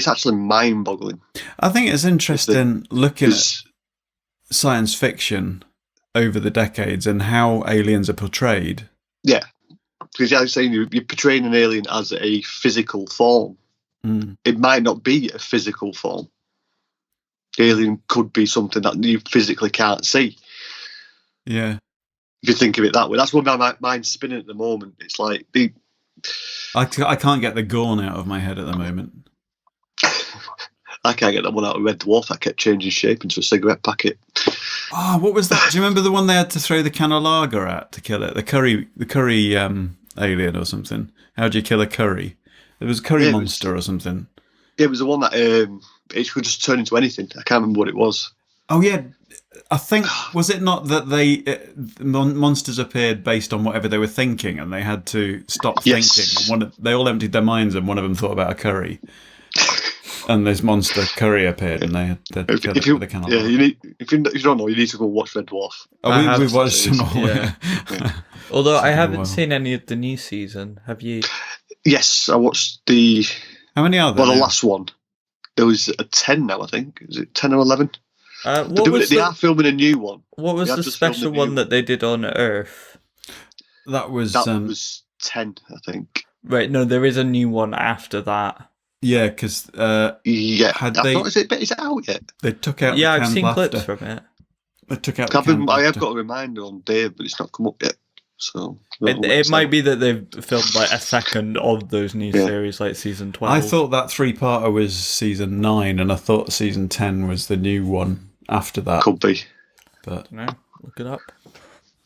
actually mind-boggling. I think it's interesting looking at science fiction over the decades and how aliens are portrayed. Yeah, because I was saying you're portraying an alien as a physical form. It might not be a physical form. The alien could be something that you physically can't see. Yeah. If you think of it that way. That's what my mind's spinning at the moment. It's like... I can't get the Gorn out of my head at the moment. I can't get that one out of Red Dwarf. I kept changing shape into a cigarette packet. Oh, what was that? Do you remember the one they had to throw the can of lager at to kill it? The curry alien or something. How do you kill a curry? It was a curry monster or something. Yeah, it was the one that it could just turn into anything. I can't remember what it was. Oh yeah, I think, was it not that monsters appeared based on whatever they were thinking, and they had to stop thinking? They all emptied their minds, and one of them thought about a curry. And this monster curry appeared, and they had to kill it with a can of lager. If you don't know, you need to go watch Red Dwarf. Oh, we've watched them all. Yeah. Although I haven't seen any of the new season. Have you? Yes, I watched the... How many are there? Well, the last one. There was a 10 now, I think. Is it 10 or 11? They are filming a new one. What was the special one that they did on Earth? That was 10, I think. Right, no, there is a new one after that. Yeah, because is it out yet? They took out. Yeah, the I've seen laughter. clips from it. They took out. I have got a reminder on Dave, but it's not come up yet. So it might be that they've filmed like a second of those new series, like season 12. I thought that 3-parter was season 9, and I thought season 10 was the new one after that. Could be, but no, look it up.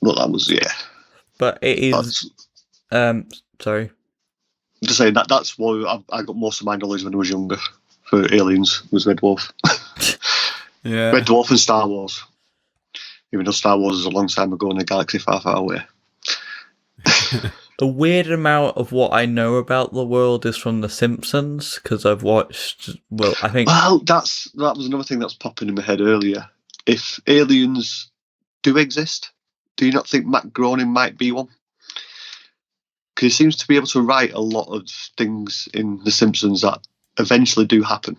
Well, that was But it is. Sorry. I'm just saying that's why I got most of my knowledge when I was younger for aliens was Red Dwarf. Yeah, Red Dwarf and Star Wars. Even though Star Wars is a long time ago in a galaxy far, far away. A weird amount of what I know about the world is from The Simpsons, because I've watched. Well, I think. Well, that was another thing that's popping in my head earlier. If aliens do exist, do you not think Matt Groening might be one? Because he seems to be able to write a lot of things in The Simpsons that eventually do happen.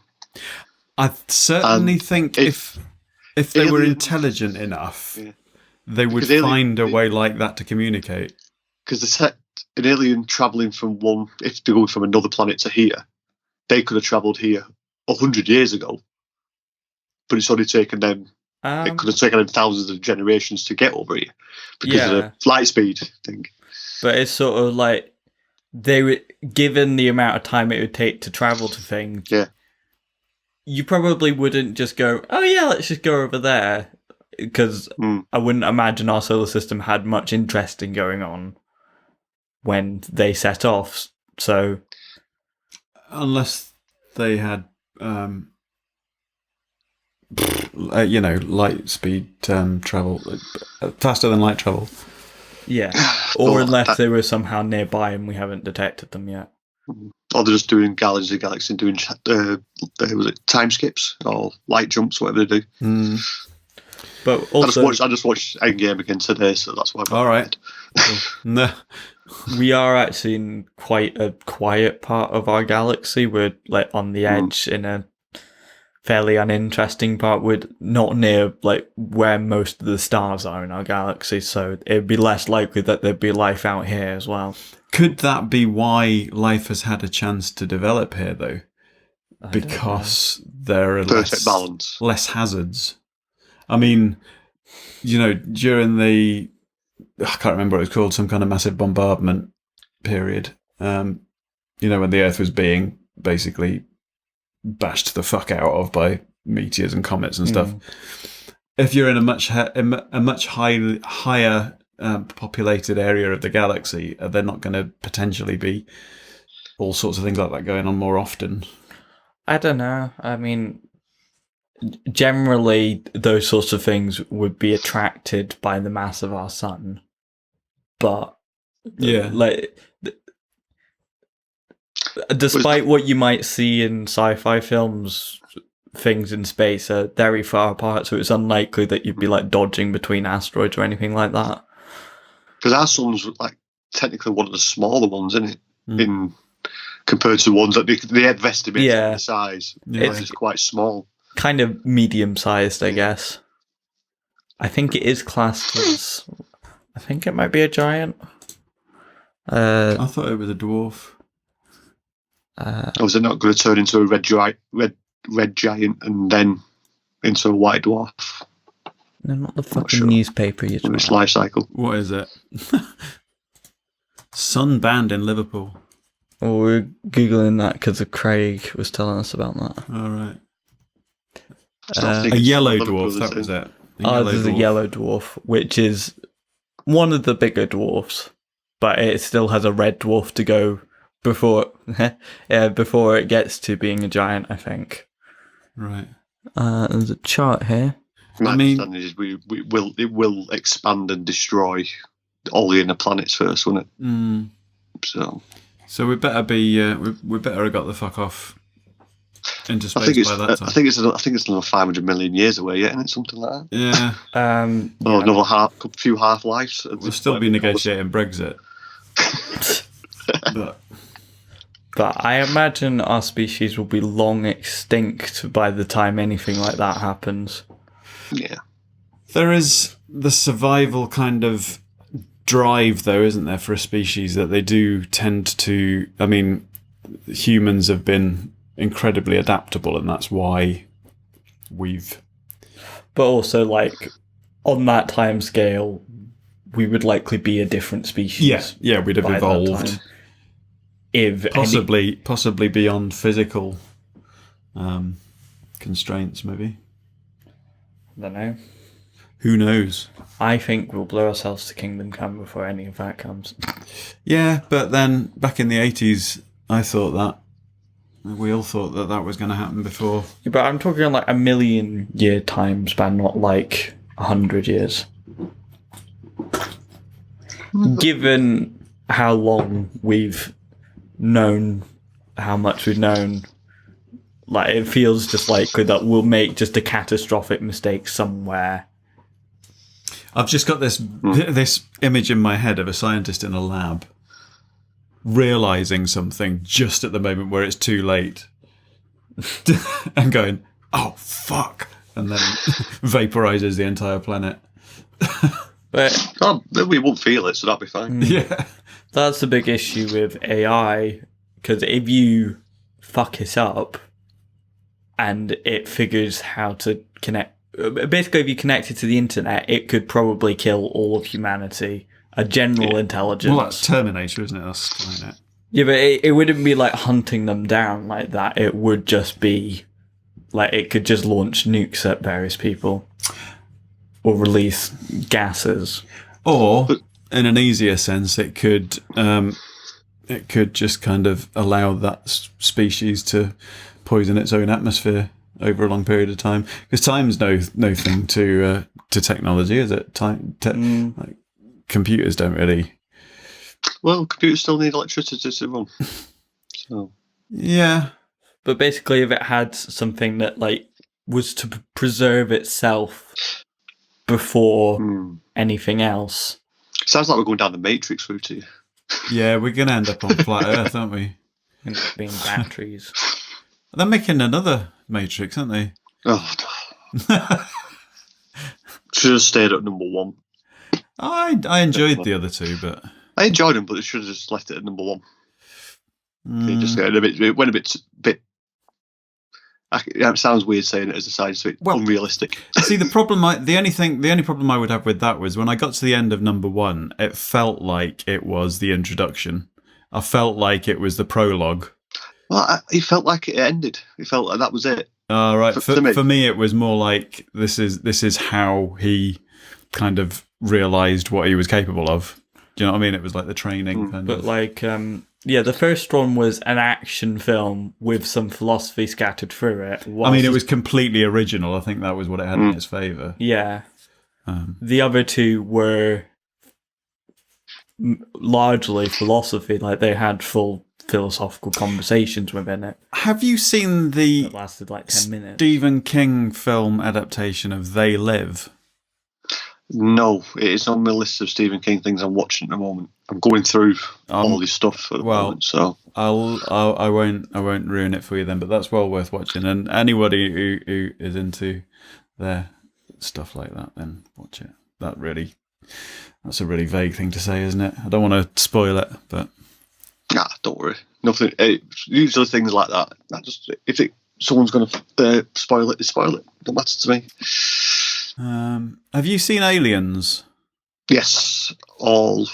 I certainly think if they were intelligent enough, they would find a way like that to communicate. Because an alien travelling from if they're going from another planet to here, they could have travelled here 100 years ago, but it's only taken them. It could have taken them thousands of generations to get over here because of the light speed thing. But it's sort of like they were given the amount of time it would take to travel to things. Yeah, you probably wouldn't just go, "Oh yeah, let's just go over there," because I wouldn't imagine our solar system had much interest in going on when they set off. So, unless they had, light speed travel, faster than light travel. Yeah, or unless they were somehow nearby and we haven't detected them yet. Or they're just doing Galaxy to Galaxy and doing was it time skips or light jumps, whatever they do. But also, I just watched Endgame again today, so that's why. All right. No. we are actually in quite a quiet part of our galaxy. We're like on the edge in a fairly uninteresting part. We're not near like where most of the stars are in our galaxy, so it'd be less likely that there'd be life out here as well. Could that be why life has had a chance to develop here, though? Because there are Perfect balance. less hazards. I mean, during the... I can't remember what it was called, some kind of massive bombardment period. When the Earth was being basically bashed the fuck out of by meteors and comets and stuff. If you're in a much higher populated area of the galaxy, are there not going to potentially be all sorts of things like that going on more often? I don't know. I mean, generally, those sorts of things would be attracted by the mass of our sun. But, despite what you might see in sci-fi films, things in space are very far apart, so it's unlikely that you'd be like dodging between asteroids or anything like that. Because our sun's like technically one of the smaller ones, isn't it? In compared to ones that they have estimated the size. It's quite small. Kind of medium-sized, I guess. I think it is classed as... I think it might be a giant. I thought it was a dwarf. Was it not going to turn into a red giant and then into a white dwarf? No, not the fucking newspaper you're talking about. Its life cycle. What is it? Sun banned in Liverpool. Oh, we're Googling that because Craig was telling us about that. All right. A yellow dwarf, that was it. There's a yellow dwarf, which is one of the bigger dwarfs, but it still has a red dwarf to go before it gets to being a giant, I think. Right. There's a chart here. My understanding is it will expand and destroy all the inner planets first, won't it? So we better be we better have got the fuck off into space by that time. I think it's another 500 million years away yet, isn't it? Something like that. Yeah. Another few half-lives. We'll still be negotiating Brexit. But I imagine our species will be long extinct by the time anything like that happens. Yeah. There is the survival kind of drive, though, isn't there, for a species that they do tend to... I mean, humans have been incredibly adaptable, and that's why we've... But also, like, on that time scale, we would likely be a different species. Yeah, we'd have evolved. Possibly beyond physical constraints, maybe. I don't know. Who knows? I think we'll blow ourselves to Kingdom Come before any of that comes. Yeah, but then back in the 80s, I thought that. We all thought that was going to happen before. Yeah, but I'm talking like a 1,000,000-year time span, not like 100 years. Given how long we've known, how much we've known, like it feels just likely that we'll make just a catastrophic mistake somewhere. I've just got this image in my head of a scientist in a lab realizing something just at the moment where it's too late and going, oh fuck, and then vaporizes the entire planet. But we won't feel it, so that'll be fine. Yeah, that's the big issue with AI, because if you fuck it up and it figures how to connect, basically if you connect it to the internet, it could probably kill all of humanity. A general intelligence. Well, that's Terminator, isn't it? That's Skynet. Yeah, but it wouldn't be like hunting them down like that. It would just be like it could just launch nukes at various people or release gases. Or, in an easier sense, it could just kind of allow that species to poison its own atmosphere over a long period of time. Because time's no thing to technology, is it? Like, computers don't really. Well, computers still need electricity to run. So yeah, but basically, if it had something that like was to preserve itself before anything else. Sounds like we're going down the Matrix route here. Yeah, we're going to end up on flat Earth, aren't we? And being batteries. They're making another Matrix, aren't they? Oh, should have stayed at number 1. I enjoyed the other two, but I enjoyed them, but they should have just left it at number 1. It went a bit. It sounds weird saying it as a science, so it's unrealistic. See, the only problem I would have with that was when I got to the end of number 1, it felt like it was the introduction. I felt like it was the prologue. Well, it felt like it ended. It felt like that was it. Right. For me, it was more like this is how he kind of realised what he was capable of. Do you know what I mean? It was like the training kind but of. Like, the first one was an action film with some philosophy scattered through it. I mean, it was completely original. I think that was what it had in its favour. Yeah. The other two were largely philosophy. Like, they had full philosophical conversations within it. Have you seen the That lasted like 10 minutes. Stephen King film adaptation of They Live? No, it is on my list of Stephen King things I'm watching at the moment. I'm going through all this stuff at the moment, so I won't ruin it for you then. But that's well worth watching, and anybody who is into their stuff like that, then watch it. That's a really vague thing to say, isn't it? I don't want to spoil it, but don't worry. Nothing. Usually things like that. Someone's going to spoil it, spoil it. Don't matter to me. Have you seen Aliens? Yes, all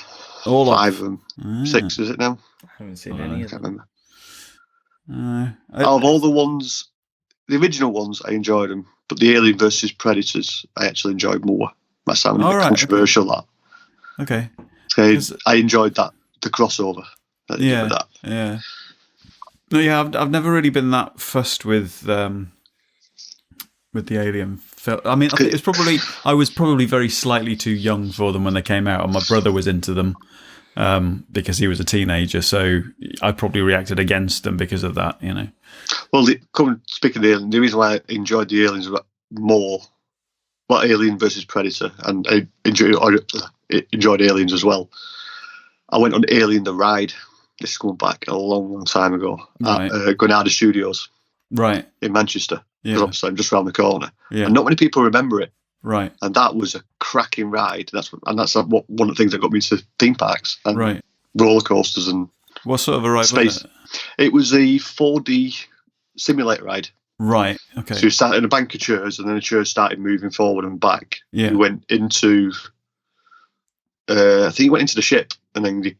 5 of them. 6, is it now? I haven't seen any of them. Remember. Out of all the ones, the original ones, I enjoyed them, but the Alien versus Predators, I actually enjoyed more. That sounded a bit controversial. Okay. I enjoyed that, the crossover. Yeah. No, yeah, I've never really been that fussed with the Alien film. I mean, I think I was probably very slightly too young for them when they came out, and my brother was into them because he was a teenager. So I probably reacted against them because of that, you know. Well, speaking of the Alien, the reason why I enjoyed the Aliens more, Alien versus Predator, and I enjoyed Aliens as well. I went on Alien the Ride. This is going back a long, long time ago at Granada Studios, right, in Manchester. Yeah. Obviously, I'm just around the corner, yeah. And not many people remember it. Right, and that was a cracking ride. That's one of the things that got me to theme parks and roller coasters and what sort of a ride space. Was it? It was a 4D simulator ride. Right. Okay. So you sat in a bank of chairs, and then the chairs started moving forward and back. Yeah. You went into, I think you went into the ship, and then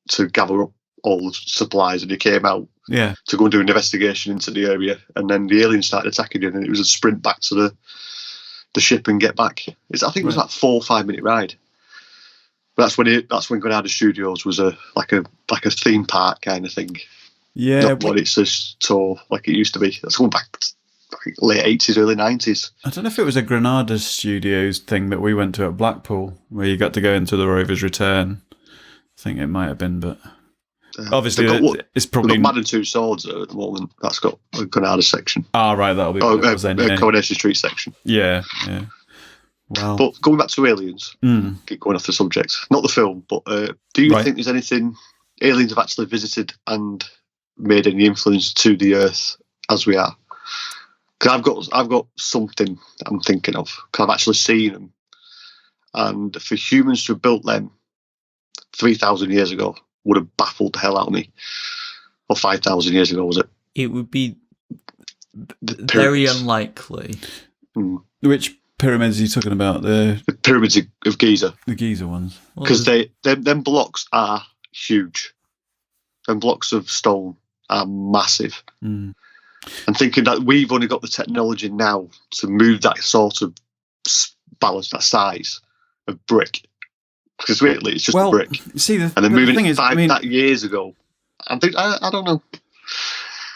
to gather up all the supplies, and you came out to go and do an investigation into the area, and then the aliens started attacking you, and it was a sprint back to the ship and get back. I think it was like 4 or 5 minute ride. But that's when Granada Studios was like a theme park kind of thing. Yeah, not what it's a tour like it used to be. That's going back to late 80s, early 90s. I don't know if it was a Granada Studios thing that we went to at Blackpool, where you got to go into the Rover's Return. I think it might have been, but obviously it's probably... We've got Mad and Two Swords at the moment. That's got a Granada section. Ah, right, that'll be what it was then. Coronation Street section. Yeah. Wow. But going back to Aliens, keep going off the subject, not the film, but do you think there's anything aliens have actually visited and made any influence to the Earth as we are? Because I've got something I'm thinking of. Because I've actually seen them, and for humans to have built them 3,000 years ago would have baffled the hell out of me. Or 5,000 years ago, was it? It would be very unlikely. Which pyramids are you talking about? The pyramids of Giza. The Giza ones. Because them blocks are huge. Them blocks of stone are massive. And thinking that we've only got the technology now to move that sort of balance, that size of brick. Because really, it's just a brick. See, and then moving it 5 years ago. I don't know.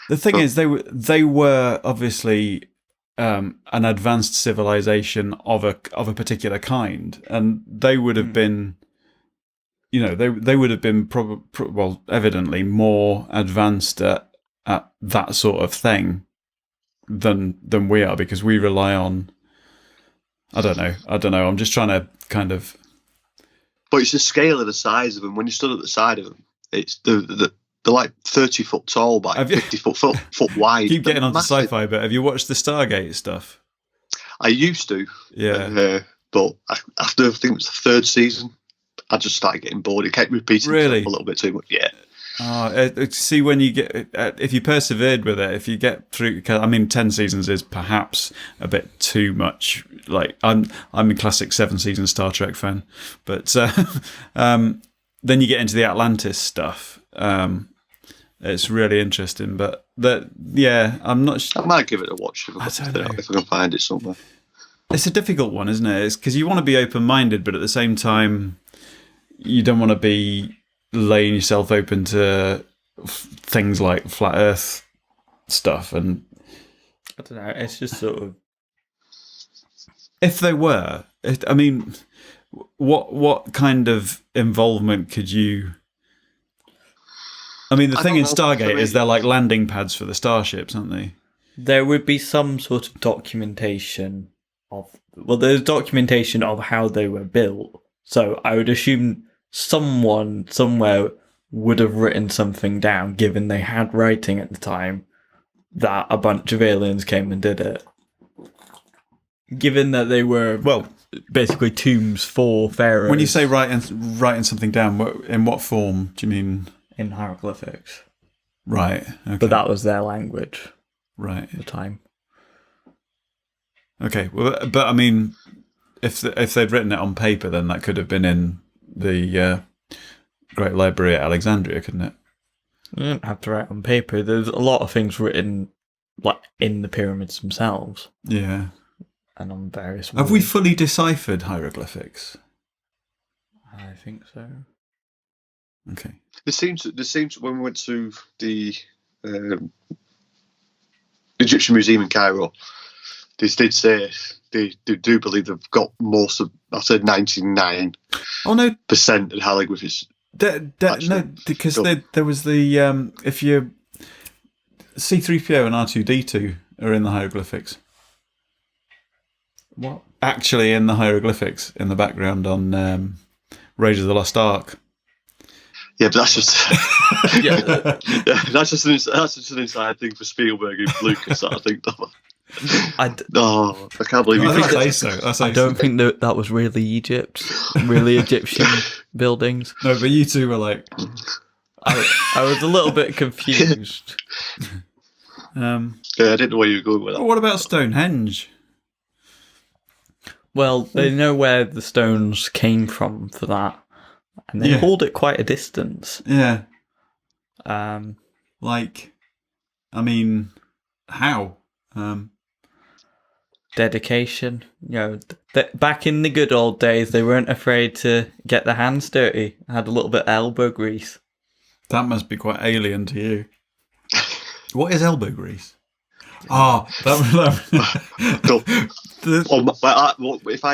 The thing is, they were obviously an advanced civilization of a particular kind, and they would have been, they would have been evidently more advanced at that sort of thing than we are, because we rely on I don't know. I'm just trying to kind of. But it's the scale of the size of them. When you stood at the side of them, it's they're like 30 foot tall by 50 foot wide. Keep getting onto massive. sci-fi, but have you watched the Stargate stuff? I used to, but after I think it was the third season, I just started getting bored. It kept repeating itself a little bit too much. Yeah. See, when you get, if you persevered with it, if you get through, 10 seasons is perhaps a bit too much. Like I'm a classic 7-season Star Trek fan, but then you get into the Atlantis stuff. It's really interesting, but I'm not. I might give it a watch if I can find it somewhere. It's a difficult one, isn't it? It's because you want to be open-minded, but at the same time, you don't want to be laying yourself open to things like flat Earth stuff. And I don't know. It's just sort of. If they were, what kind of involvement could you? I mean, the thing in Stargate is they're like landing pads for the starships, aren't they? There would be some sort of documentation there's documentation of how they were built. So I would assume someone somewhere would have written something down, given they had writing at the time, that a bunch of aliens came and did it. Given that they were, basically tombs for pharaohs. When you say writing something down, in what form do you mean? In hieroglyphics. Right. Okay. But that was their language. Right. At the time. Okay. Well, but I mean, if they'd written it on paper, then that could have been in the Great Library at Alexandria, couldn't it? You don't have to write on paper. There's a lot of things written like in the pyramids themselves. Yeah. And on various Have we fully deciphered hieroglyphics? I think so. Okay. There seems when we went to the Egyptian Museum in Cairo, they did say they do believe they've got most of, I said 99%. Oh no, of hieroglyphs. No, because there was the if you C-3PO and R2-D2 are in the hieroglyphics. What? Actually, in the hieroglyphics in the background on Raiders of the Lost Ark. Yeah, but that's just that's just an inside thing for Spielberg and Lucas. I think. I can't believe you think that. I don't think that was really Egypt, really Egyptian buildings. No, but you two were like, I was a little bit confused. I didn't know where you were going with that. Well, what about Stonehenge? Well, they know where the stones came from for that, and they hauled it quite a distance. Yeah. How? Dedication. Back in the good old days, they weren't afraid to get their hands dirty. Had a little bit of elbow grease. That must be quite alien to you. What is elbow grease? If I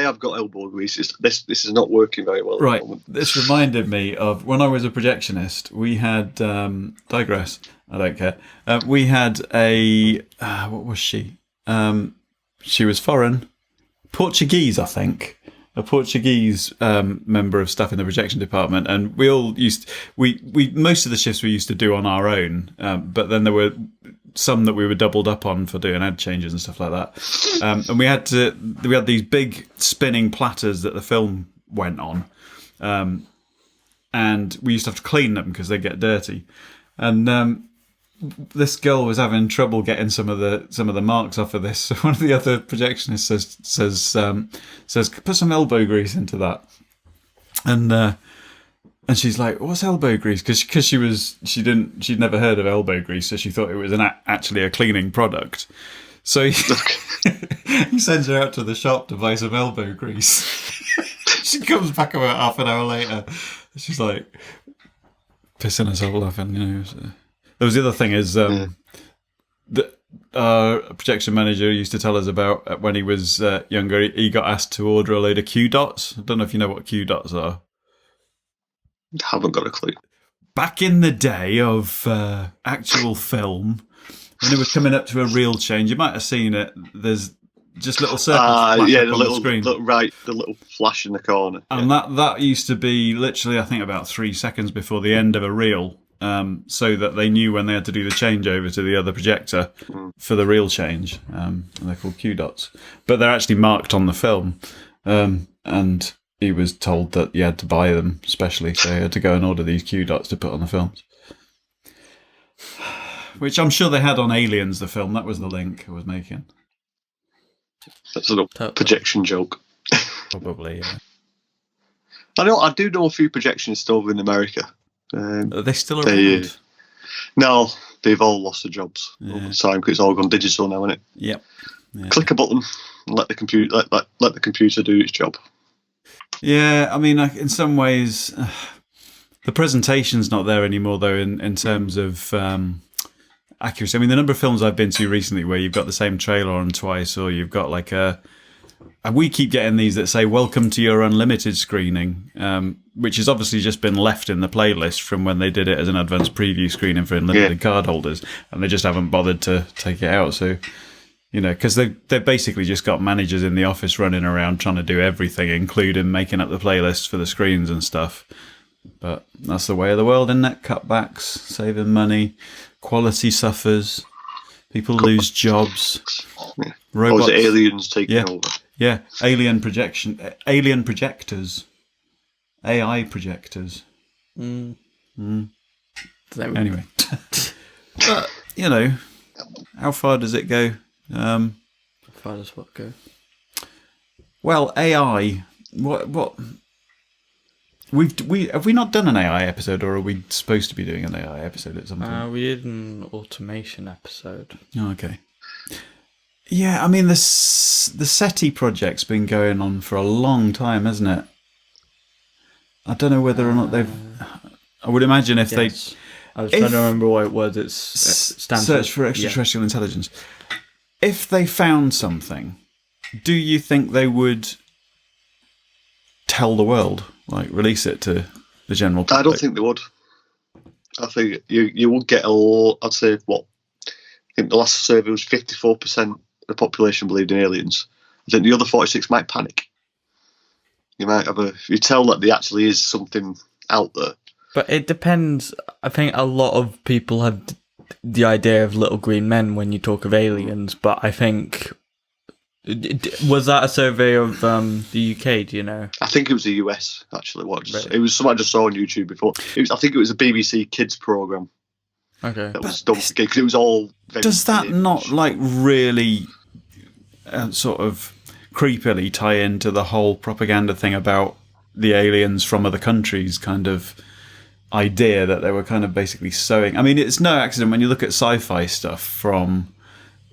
have got elbow grease, this is not working very well. Right. This reminded me of when I was a projectionist. We had digress. I don't care. We had a what was she? She was foreign, Portuguese, I think. A Portuguese member of staff in the projection department, and we all we most of the shifts we used to do on our own, but then there were some that we were doubled up on for doing ad changes and stuff like that. And we had these big spinning platters that the film went on, and we used to have to clean them because they get dirty. And this girl was having trouble getting some of the marks off of this. So one of the other projectionists says put some elbow grease into that, and she's like, what's elbow grease? Because she'd never heard of elbow grease, so she thought it was actually a cleaning product. So he sends her out to the shop to buy some elbow grease. She comes back about half an hour later. She's like pissing herself laughing. There was the other thing is a projection manager used to tell us about when he was younger. He got asked to order a load of Q dots. I don't know if you know what Q dots are. Haven't got a clue. Back in the day of actual film, when it was coming up to a reel change, you might have seen it. There's just little circles flash yeah, up the on little, the screen. the little flash in the corner. And that used to be literally, I think, about 3 seconds before the end of a reel, so that they knew when they had to do the changeover to the other projector for the reel change. And they're called Q dots. But they're actually marked on the film. And he was told that you had to buy them specially, so he had to go and order these Q dots to put on the films. Which I'm sure they had on Aliens, the film. That was the link I was making. That's a little projection joke. Probably, yeah. I do know a few projectionists over in America. Are they still around? No, they've all lost their jobs over time because it's all gone digital now, isn't it? Yep. Yeah. Click a button and let the computer do its job. Yeah, I mean, in some ways, the presentation's not there anymore, though, in terms of accuracy. I mean, the number of films I've been to recently where you've got the same trailer on twice, or you've got like and we keep getting these that say, welcome to your unlimited screening, which has obviously just been left in the playlist from when they did it as an advanced preview screening for unlimited card holders, and they just haven't bothered to take it out. So, you know, because they've basically just got managers in the office running around trying to do everything, including making up the playlists for the screens and stuff. But that's the way of the world, isn't it? Cutbacks, saving money, quality suffers, people lose jobs. Robots. Or is it aliens taking over? Yeah, alien projectors, AI projectors. Anyway, but you know, how far does it go? How far does what go? Well, AI. What? Have we not done an AI episode, or are we supposed to be doing an AI episode at some point? We did an automation episode. Oh, okay. Yeah, I mean the SETI project's been going on for a long time, hasn't it? I don't know whether or not they've. I would imagine if they. I was trying to remember what it was. It's search for extraterrestrial intelligence. If they found something, do you think they would tell the world, like release it to the general public? I don't think they would. I think you would get a lot. I'd say what? I think the last survey was 54% of the population believed in aliens. I think the other 46 might panic. You might have if you tell that there actually is something out there. But it depends. I think a lot of people have the idea of little green men when you talk of aliens, but I think. Was that a survey of the UK? Do you know? I think it was the US. Actually, it was something I just saw on YouTube before. I think it was a BBC Kids program. Okay, that was done because it was all. Does that not like really sort of creepily tie into the whole propaganda thing about the aliens from other countries kind of idea that they were kind of basically sowing? I mean, it's no accident when you look at sci-fi stuff from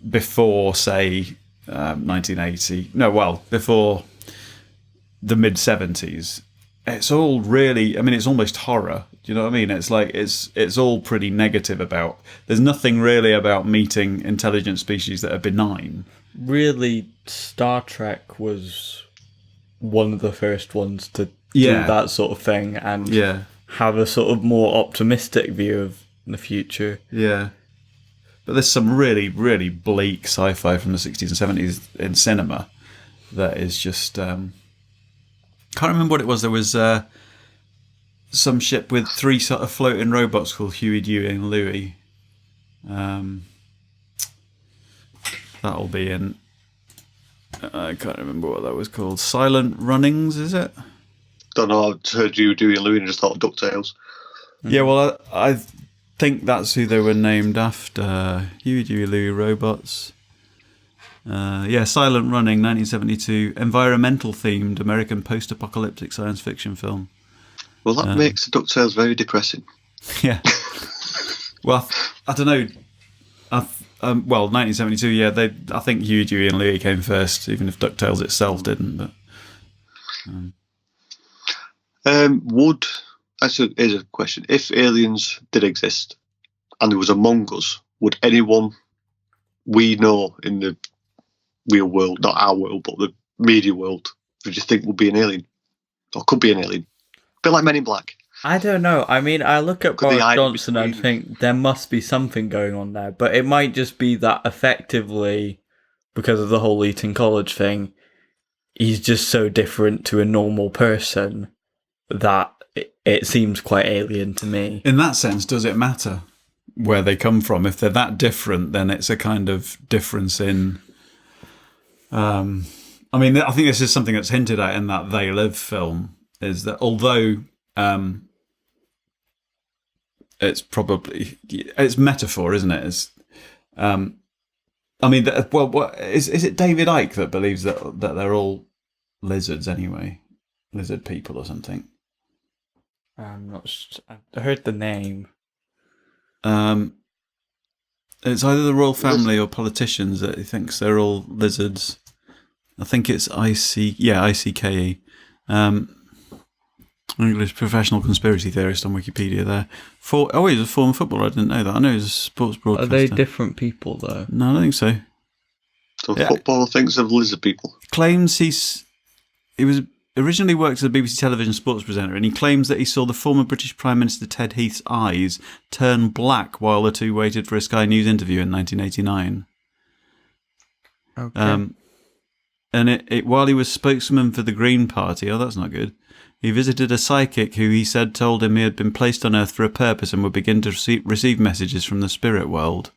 before, say. 1980. No, well, before the mid 70s. It's all really. I mean, it's almost horror. Do you know what I mean? It's like it's all pretty negative about. There's nothing really about meeting intelligent species that are benign. Really, Star Trek was one of the first ones to do that sort of thing and have a sort of more optimistic view of the future. Yeah. But there's some really, really bleak sci-fi from the 60s and 70s in cinema that is just... can't remember what it was. There was some ship with 3 sort of floating robots called Huey, Dewey and Louie. That'll be in... I can't remember what that was called. Silent Runnings, is it? Don't know. I've heard you, Dewey and Louie and just thought of DuckTales. Yeah, well, I think that's who they were named after. Huey, Dewey, Louie robots. Silent Running, 1972, environmental themed American post-apocalyptic science fiction film. Well, that makes the DuckTales very depressing. Yeah. Well, I don't know. 1972. Yeah, I think Huey, Dewey, and Louie came first, even if DuckTales itself didn't. But here's a question: if aliens did exist and there was Among Us, would anyone we know in the real world, not our world, but the media world, would you think would be an alien or could be an alien? A bit like Men in Black. I don't know. I mean, I look at Boris Johnson and think there must be something going on there, but it might just be that effectively because of the whole Eton College thing, he's just so different to a normal person that it seems quite alien to me. In that sense, does it matter where they come from? If they're that different, then it's a kind of difference in... I mean, I think this is something that's hinted at in that They Live film, is that although it's probably... It's metaphor, isn't it? It's, I mean, well, what, is it David Icke that believes that they're all lizards anyway? Lizard people or something? I'm not. I heard the name. It's either the royal family or politicians that he thinks they're all lizards. I think it's ICKE. English professional conspiracy theorist on Wikipedia there. He's a former footballer. I didn't know that. I know he's a sports broadcaster. Are they different people, though? No, I don't think so. So footballer thinks of lizard people. Claims he was originally worked as a BBC television sports presenter, and he claims that he saw the former British Prime Minister Ted Heath's eyes turn black while the two waited for a Sky News interview in 1989. Okay. And while he was spokesman for the Green Party, that's not good, he visited a psychic who he said told him he had been placed on Earth for a purpose and would begin to receive messages from the spirit world.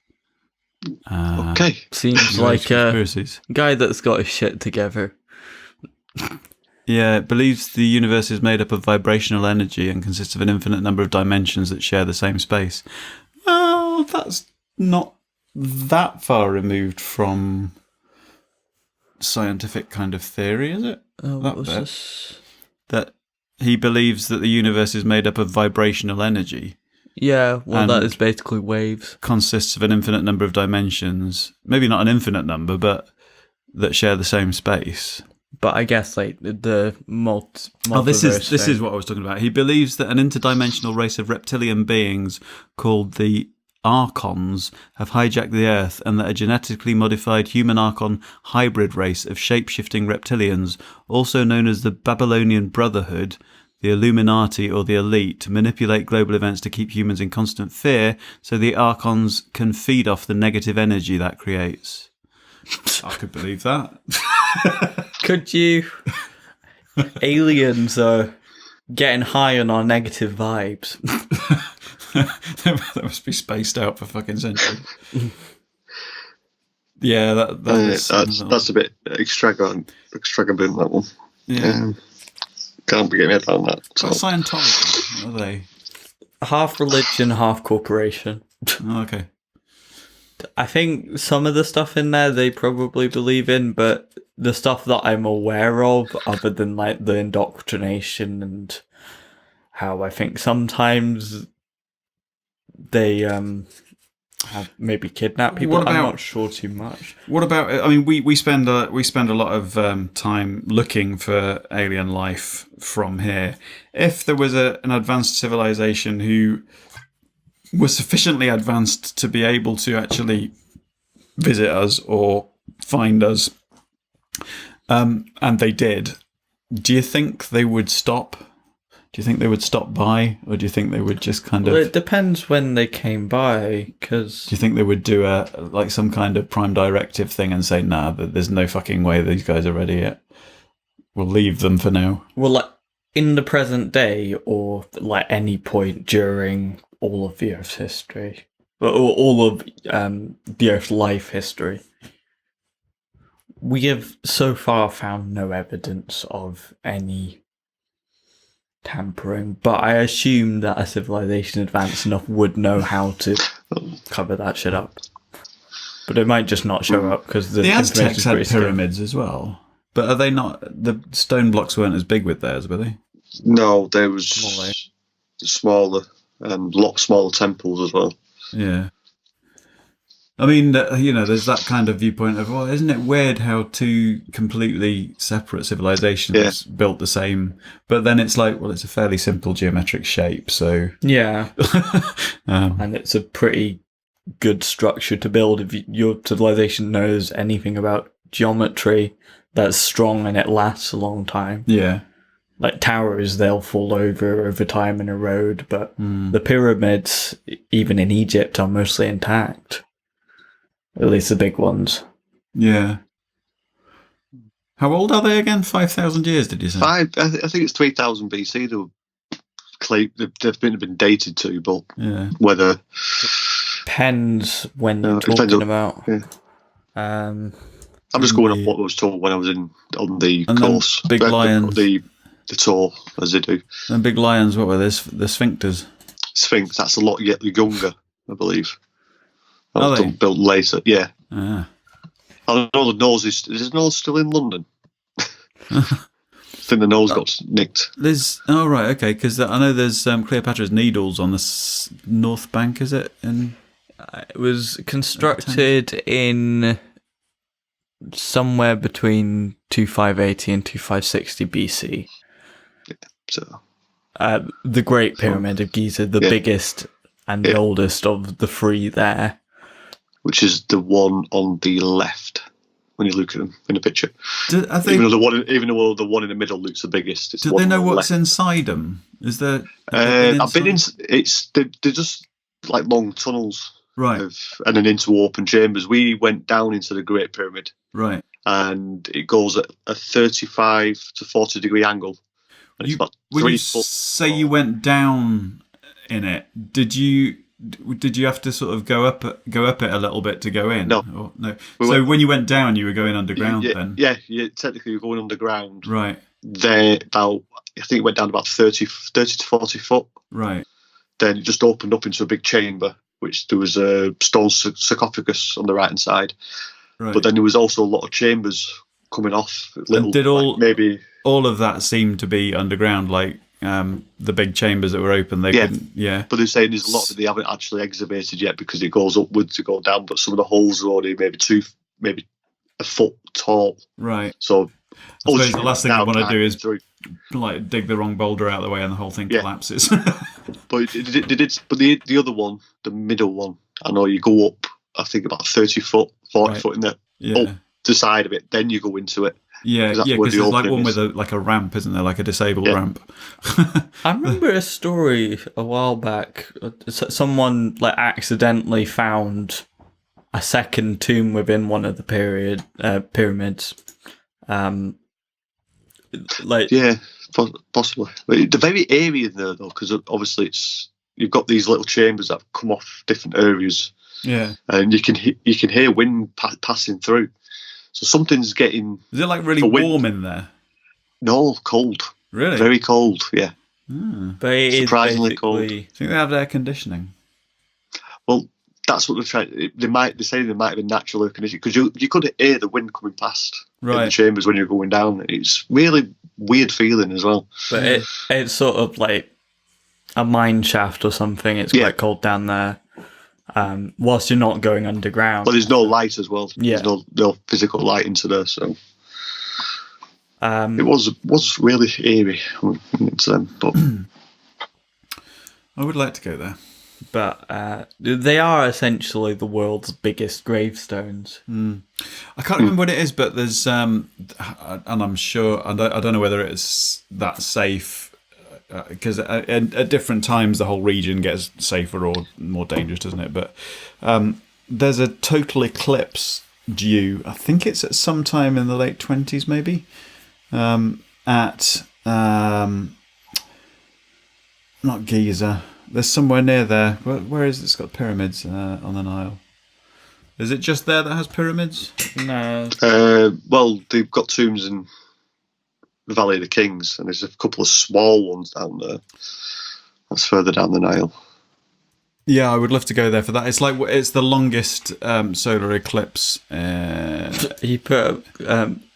Okay. Seems like a guy that's got his shit together. Yeah, it believes the universe is made up of vibrational energy and consists of an infinite number of dimensions that share the same space. Well, that's not that far removed from scientific kind of theory, is it? What was this? That he believes that the universe is made up of vibrational energy. Yeah, well, that is basically waves. Consists of an infinite number of dimensions. Maybe not an infinite number, but that share the same space. But I guess like the this is what I was talking about. He believes that an interdimensional race of reptilian beings called the Archons have hijacked the Earth, and that a genetically modified human Archon hybrid race of shape-shifting reptilians, also known as the Babylonian Brotherhood, the Illuminati or the Elite, manipulate global events to keep humans in constant fear, so the Archons can feed off the negative energy that creates. I could believe that. Could you? Aliens are getting high on our negative vibes. That must be spaced out for fucking centuries. Yeah, that's a bit extravagant, that one. Yeah. Can't be getting my head around that. So. Scientology, are they? Half religion, half corporation. Oh, okay. I think some of the stuff in there they probably believe in, but the stuff that I'm aware of, other than like the indoctrination and how I think sometimes they have maybe kidnapped people. I'm not sure too much. What about? I mean, we spend a lot of time looking for alien life from here. If there was an advanced civilization who was sufficiently advanced to be able to actually visit us or find us, and they did, do you think they would stop? Do you think they would stop by, or do you think they would just kind of... Well, it depends when they came by, because... Do you think they would do some kind of prime directive thing and say, nah, there's no fucking way these guys are ready yet? We'll leave them for now. Well, like, in the present day, or like any point during all of the Earth's history, or all of the Earth's life history, we have so far found no evidence of any tampering, but I assume that a civilization advanced enough would know how to cover that shit up. But it might just not show up because the Aztecs had pyramids as well. But are they not? The stone blocks weren't as big with theirs, were they? No, there was smaller and a lot smaller temples as well. Yeah. I mean, there's that kind of viewpoint of, well, isn't it weird how two completely separate civilizations built the same? But then it's like, well, it's a fairly simple geometric shape, so... Yeah. And it's a pretty good structure to build. If your civilization knows anything about geometry, that's strong and it lasts a long time. Yeah. Like towers, they'll fall over time and erode, but the pyramids, even in Egypt, are mostly intact. At least the big ones. Yeah. How old are they again? 5,000 years, did you say? I think it's 3000 BC. They were they've been dated to, but whether depends when you're talking about. Yeah. I'm just going off what I was told when I was on the course. Big lions. The tour, as they do. And big lions, what were this? The sphincters? Sphinx, that's a lot younger, I believe. That Are was they? built later, yeah. Ah. I know the nose is the nose still in London? I think the nose got nicked. Right, okay, because I know there's Cleopatra's Needles on the north bank, is it? It was constructed in somewhere between 2580 and 2560 BC. Yeah, so the Great Pyramid of Giza, the biggest and the oldest of the three there. Which is the one on the left when you look at them in the picture. Even though the one in the middle looks the biggest. It's do they know what's inside them? Is there? I've been in. They're just like long tunnels, right? And then into open chambers. We went down into the Great Pyramid, right? And it goes at a 35 to 40 degree angle. And it's about 3 foot. Say you went down in it, did you have to sort of go up it a little bit to go in? No. Or, no. So when you went down, you were going underground then? Yeah, technically you're going underground. Right. I think it went down about 30 to 40 foot. Right. Then it just opened up into a big chamber, which there was a stone sarcophagus on the right-hand side. Right. But then there was also a lot of chambers coming off. And did all of that seem to be underground, like the big chambers that were open? Couldn't, but they're saying there's a lot that they haven't actually excavated yet because it goes upwards to go down, but some of the holes are only maybe a foot tall. Right. So I suppose the last thing I want to do is like dig the wrong boulder out of the way and the whole thing collapses. But the other one, the middle one, I know you go up, I think about 30 foot, 40 foot in there, up the side of it, then you go into it. Yeah, because there's like one with a ramp, isn't there? Like a disabled ramp. I remember a story a while back. Someone like accidentally found a second tomb within one of the pyramids. Possibly. They're very airy in there though, because obviously you've got these little chambers that come off different areas. Yeah, and you can hear wind passing through. So something's getting. Is it like really warm in there? No, cold. Really? Very cold. Yeah. But it surprisingly is cold. Do you think they have air conditioning? Well, that's what they're trying. They say there might have been natural air conditioning because you could hear the wind coming past in the chambers when you're going down. It's really weird feeling as well. But it's sort of like a mine shaft or something. It's quite cold down there. Whilst you're not going underground. But there's no light as well. Yeah. There's no physical light into there, so it was really eerie into them. But I would like to go there. But they are essentially the world's biggest gravestones. I can't remember what it is, but there's and I'm sure I don't know whether it's that safe. Because at different times the whole region gets safer or more dangerous, doesn't it? But there's a total eclipse due. I think it's at some time in the late 20s, maybe. At not Giza. There's somewhere near there. Where is it? It's got pyramids on the Nile. Is it just there that has pyramids? No. Well, they've got tombs in the Valley of the Kings, and there's a couple of small ones down there. That's further down the Nile. Yeah, I would love to go there for that. It's the longest solar eclipse. You put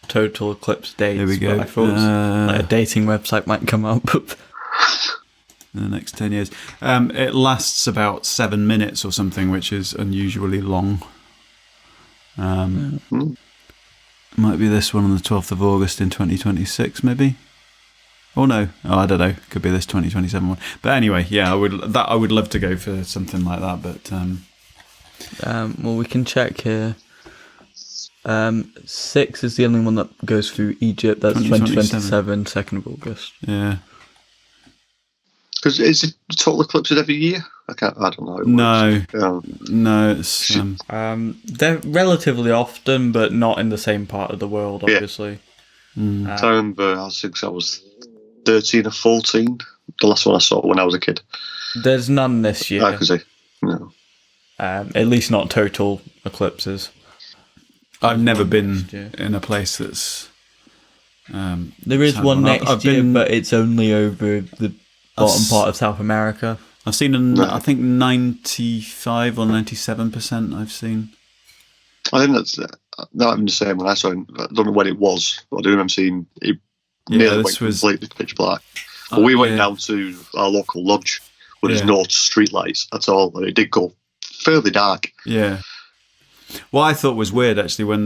total eclipse dates. There we go. I thought like a dating website might come up. In the next 10 years. It lasts about 7 minutes or something, which is unusually long. Might be this one on the 12th of August in 2026, maybe. Oh no, I don't know. Could be this 2027 one. But anyway, yeah, I would love to go for something like that. But well, we can check here. 6 is the only one that goes through Egypt. That's 2027, 2nd of August. Yeah. Because is it total eclipse every year? I don't know. No, it's they're relatively often, but not in the same part of the world, obviously. I remember I think I was 13 or 14. The last one I saw when I was a kid. There's none this year. I could say, no. At least not total eclipses. I've never been in a place that's. There is one next year, but it's only over the bottom part of South America. I've seen, I think 95 or 97%. I've seen. I think that's not even the same when I saw it. I don't know when it was, but I do remember seeing it. Nearly went completely pitch black. But we went down to our local lodge where there's no street lights at all, and it did go fairly dark. Yeah. What I thought was weird actually when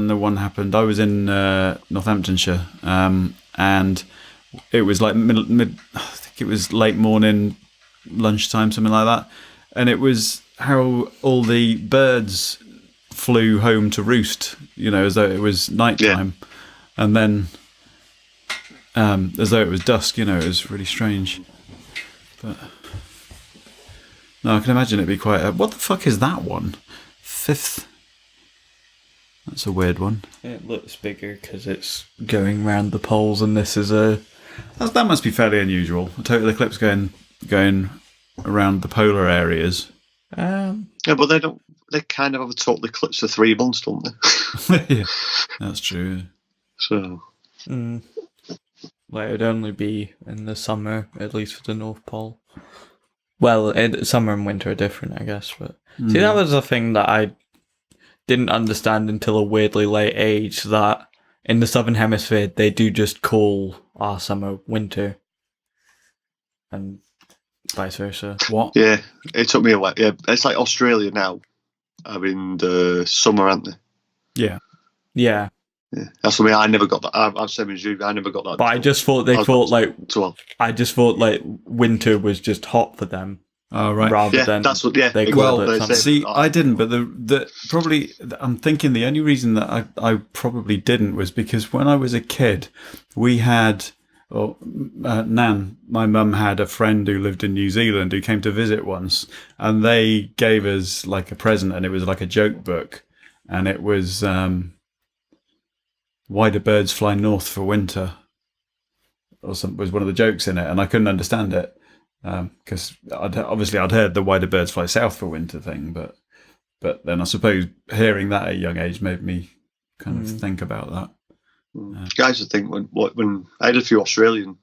the one happened, I was in Northamptonshire, and it was like mid. I think it was late morning, lunchtime, something like that, and it was how all the birds flew home to roost, as though it was nighttime, and then as though it was dusk. It was really strange. But no, I can imagine it'd be quite. What the fuck is that one? 5th. That's a weird one. It looks bigger because it's going round the poles, and this is a. That must be fairly unusual. A total eclipse going around the polar areas. Yeah, but they don't. They kind of have a total eclipse for 3 months, don't they? Yeah, that's true. So. Well, it'd only be in the summer, at least for the North Pole. Well, summer and winter are different, I guess. But see, that was a thing that I didn't understand until a weirdly late age, that in the Southern Hemisphere, they do just call our summer winter. And vice versa. What? Yeah, it took me a while. Yeah, it's like Australia now, having the summer, aren't they? Yeah. Yeah. Yeah, that's what I mean. I never got that. I'm same as you. I never got that. But I just thought they thought like. 12. I just thought like winter was just hot for them. Oh, right. Rather than that's what. Yeah. they Well, called it something. see, I didn't, but the probably I'm thinking the only reason that I probably didn't was because when I was a kid, we had. Nan, my mum had a friend who lived in New Zealand who came to visit once, and they gave us like a present, and it was like a joke book, and it was "Why do birds fly north for winter?" or something was one of the jokes in it, and I couldn't understand it because I'd heard the "Why do birds fly south for winter" thing, but then I suppose hearing that at a young age made me kind of think about that. Guys, I think when I had a few Australian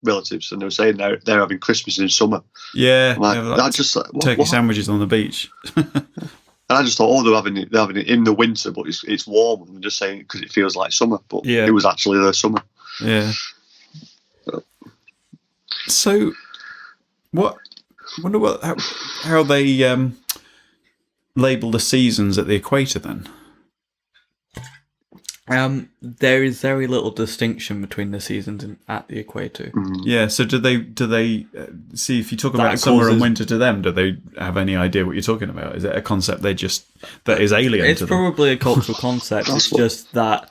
relatives and they were saying they're having Christmas in summer. Yeah, I just like, turkey sandwiches on the beach. And I just thought, they're having it in the winter, but it's warm. And they're just saying because it feels like summer, but it was actually their summer. Yeah. So, wonder how they label the seasons at the equator then. There is very little distinction between the seasons at the equator. Yeah. So do they see if you talk about summer and winter to them? Do they have any idea what you're talking about? Is it a concept that is alien? It's to them? probably a cultural concept. It's just that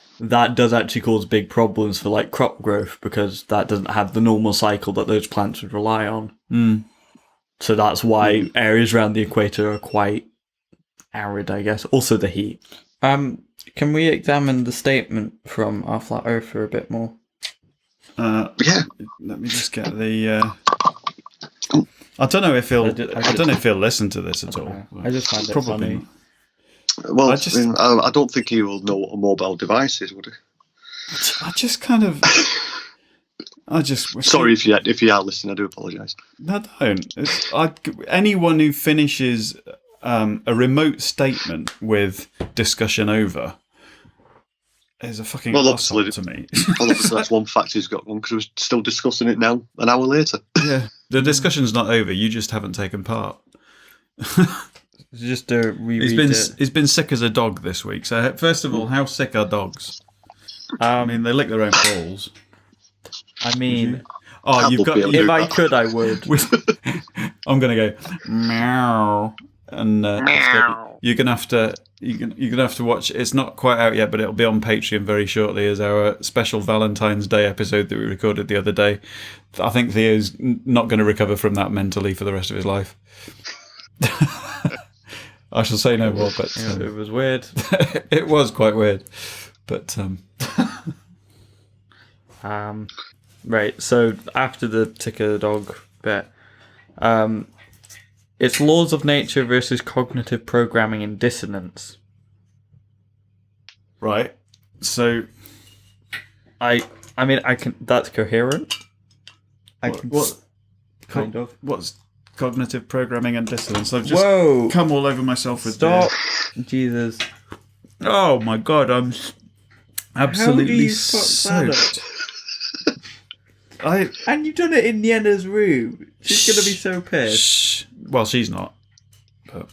does actually cause big problems for like crop growth because that doesn't have the normal cycle that those plants would rely on. So that's why areas around the equator are quite arid, I guess. Also the heat. Can we examine the statement from our flat earther a bit more? Yeah. Let me just get the. I don't know if he'll. I don't know if he'll listen to this at all. I just find it probably funny. Well, I don't think he will know what a mobile device is, would he? I just kind of. Sorry if you are listening. I do apologise. No, don't. Anyone who finishes a remote statement with discussion over is a fucking asshole to me. Well, that's one fact he's got one because we're still discussing it now, an hour later. Yeah, the discussion's not over. You just haven't taken part. Just to reread He's been sick as a dog this week. So first of all, how sick are dogs? I mean, they lick their own balls. I mean, you've got. If I could, I would. I'm gonna go meow, and you're gonna have to watch. It's not quite out yet, but it'll be on Patreon very shortly as our special Valentine's Day episode that we recorded the other day. I think Theo's not going to recover from that mentally for the rest of his life. I shall say no more, but it was weird. It was quite weird, but Right, so after the tick of the dog bit, it's laws of nature versus cognitive programming and dissonance. Right. So, I mean, I can. That's coherent. What's cognitive programming and dissonance? I've just Whoa! come all over myself with Stop, Jesus! Oh my god, I'm absolutely fuck that soaked. And you've done it in Yenna's room. She's gonna be so pissed. Shh. Well, she's not. But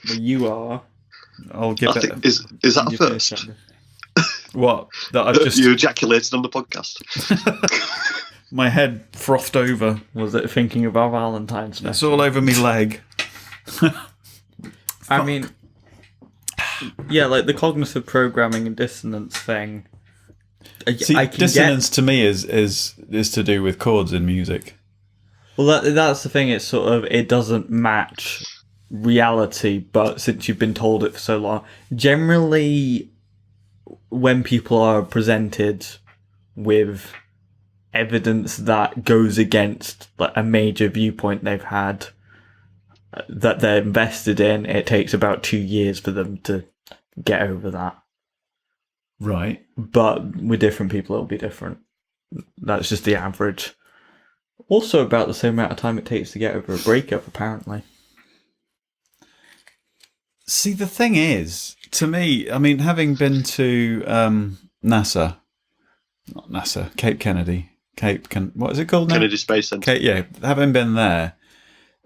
Well, you are. I'll give I it. think, is that a first? What? That I've just You ejaculated on the podcast. my head frothed over. Was it thinking of our Valentine's Day? It's all over me leg. I mean, yeah, like the cognitive programming and dissonance thing. See, I can dissonance to me is to do with chords in music. Well, that's the thing. It's sort of it doesn't match reality, but since you've been told it for so long, generally, when people are presented with evidence that goes against like a major viewpoint they've had that they're invested in, it takes about 2 years for them to get over that. Right. But with different people, it'll be different. That's just the average. Also, about the same amount of time it takes to get over a breakup, apparently. See, the thing is, to me, I mean, having been to NASA, not NASA, Cape Kennedy, what is it called now? Kennedy Space Center. Yeah, having been there,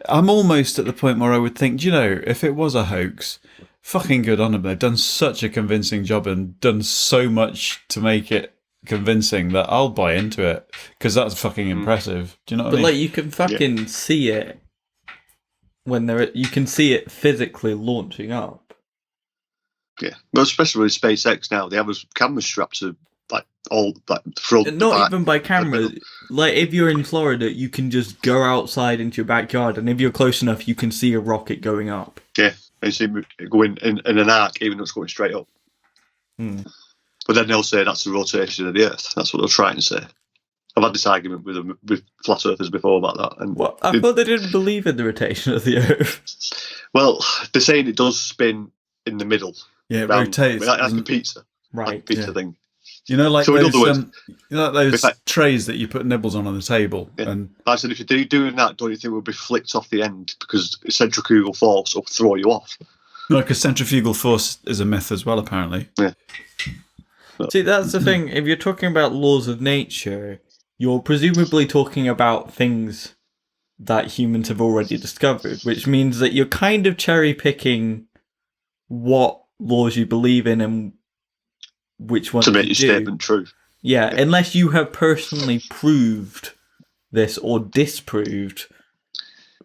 I'm almost at the point where I would think, do you know, if it was a hoax, fucking good on them. They've done such a convincing job and done so much to make it convincing that I'll buy into it because that's fucking impressive. Do you know what I mean? But like, you can fucking see it when you can see it physically launching up. Yeah, well, especially with SpaceX now, they have a camera strapped to like all like front. Not even by camera. Like if you're in Florida, you can just go outside into your backyard, and if you're close enough, you can see a rocket going up. Yeah, and you see it going in an arc, even though it's going straight up. But then they'll say that's the rotation of the Earth. That's what they'll try and say. I've had this argument with flat earthers before about that. And what? I thought they didn't believe in the rotation of the Earth. Well, they're saying it does spin in the middle. Yeah, it rotates. Like a pizza. Right. Like a pizza thing. You know, like so those trays that you put nibbles on the table. Yeah. And I said, if you're doing that, don't you think it would be flicked off the end because centrifugal force will throw you off? No, because centrifugal force is a myth as well, apparently. Yeah. See, that's the thing. If you're talking about laws of nature, you're presumably talking about things that humans have already discovered, which means that you're kind of cherry picking what laws you believe in and which ones to make you your do. statement true. Yeah, unless you have personally proved this or disproved,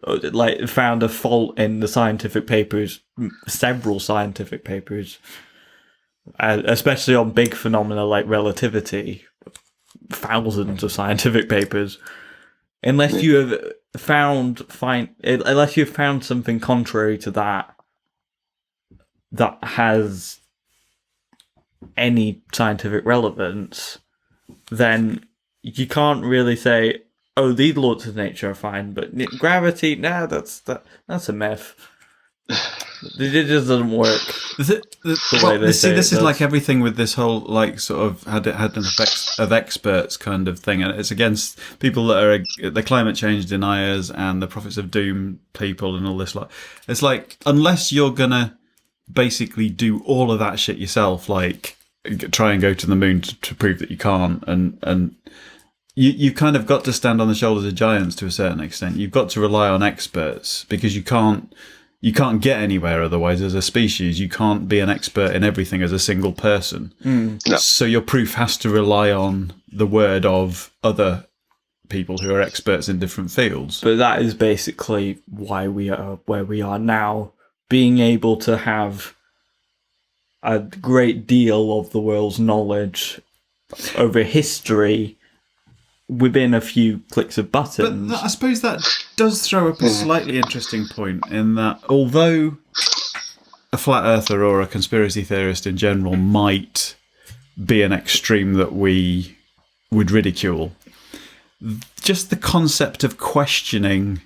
like found a fault in the scientific papers, several scientific papers, especially on big phenomena like relativity, thousands of scientific papers. Unless you have unless you've found something contrary to that has any scientific relevance, then you can't really say, oh, these laws of nature are fine, but gravity, that's a myth. It just doesn't work. This is like everything with this whole like sort of had an effect of experts kind of thing, and it's against people that are the climate change deniers and the prophets of doom people and all this. Like, it's like unless you're gonna basically do all of that shit yourself, like try and go to the moon to prove that you can't, and you kind of got to stand on the shoulders of giants to a certain extent. You've got to rely on experts because you can't get anywhere otherwise as a species. You can't be an expert in everything as a single person. No. So your proof has to rely on the word of other people who are experts in different fields. But that is basically why we are where we are now, being able to have a great deal of the world's knowledge over history within a few clicks of buttons. But I suppose that does throw up a slightly interesting point in that although a flat earther or a conspiracy theorist in general might be an extreme that we would ridicule. Just the concept of questioning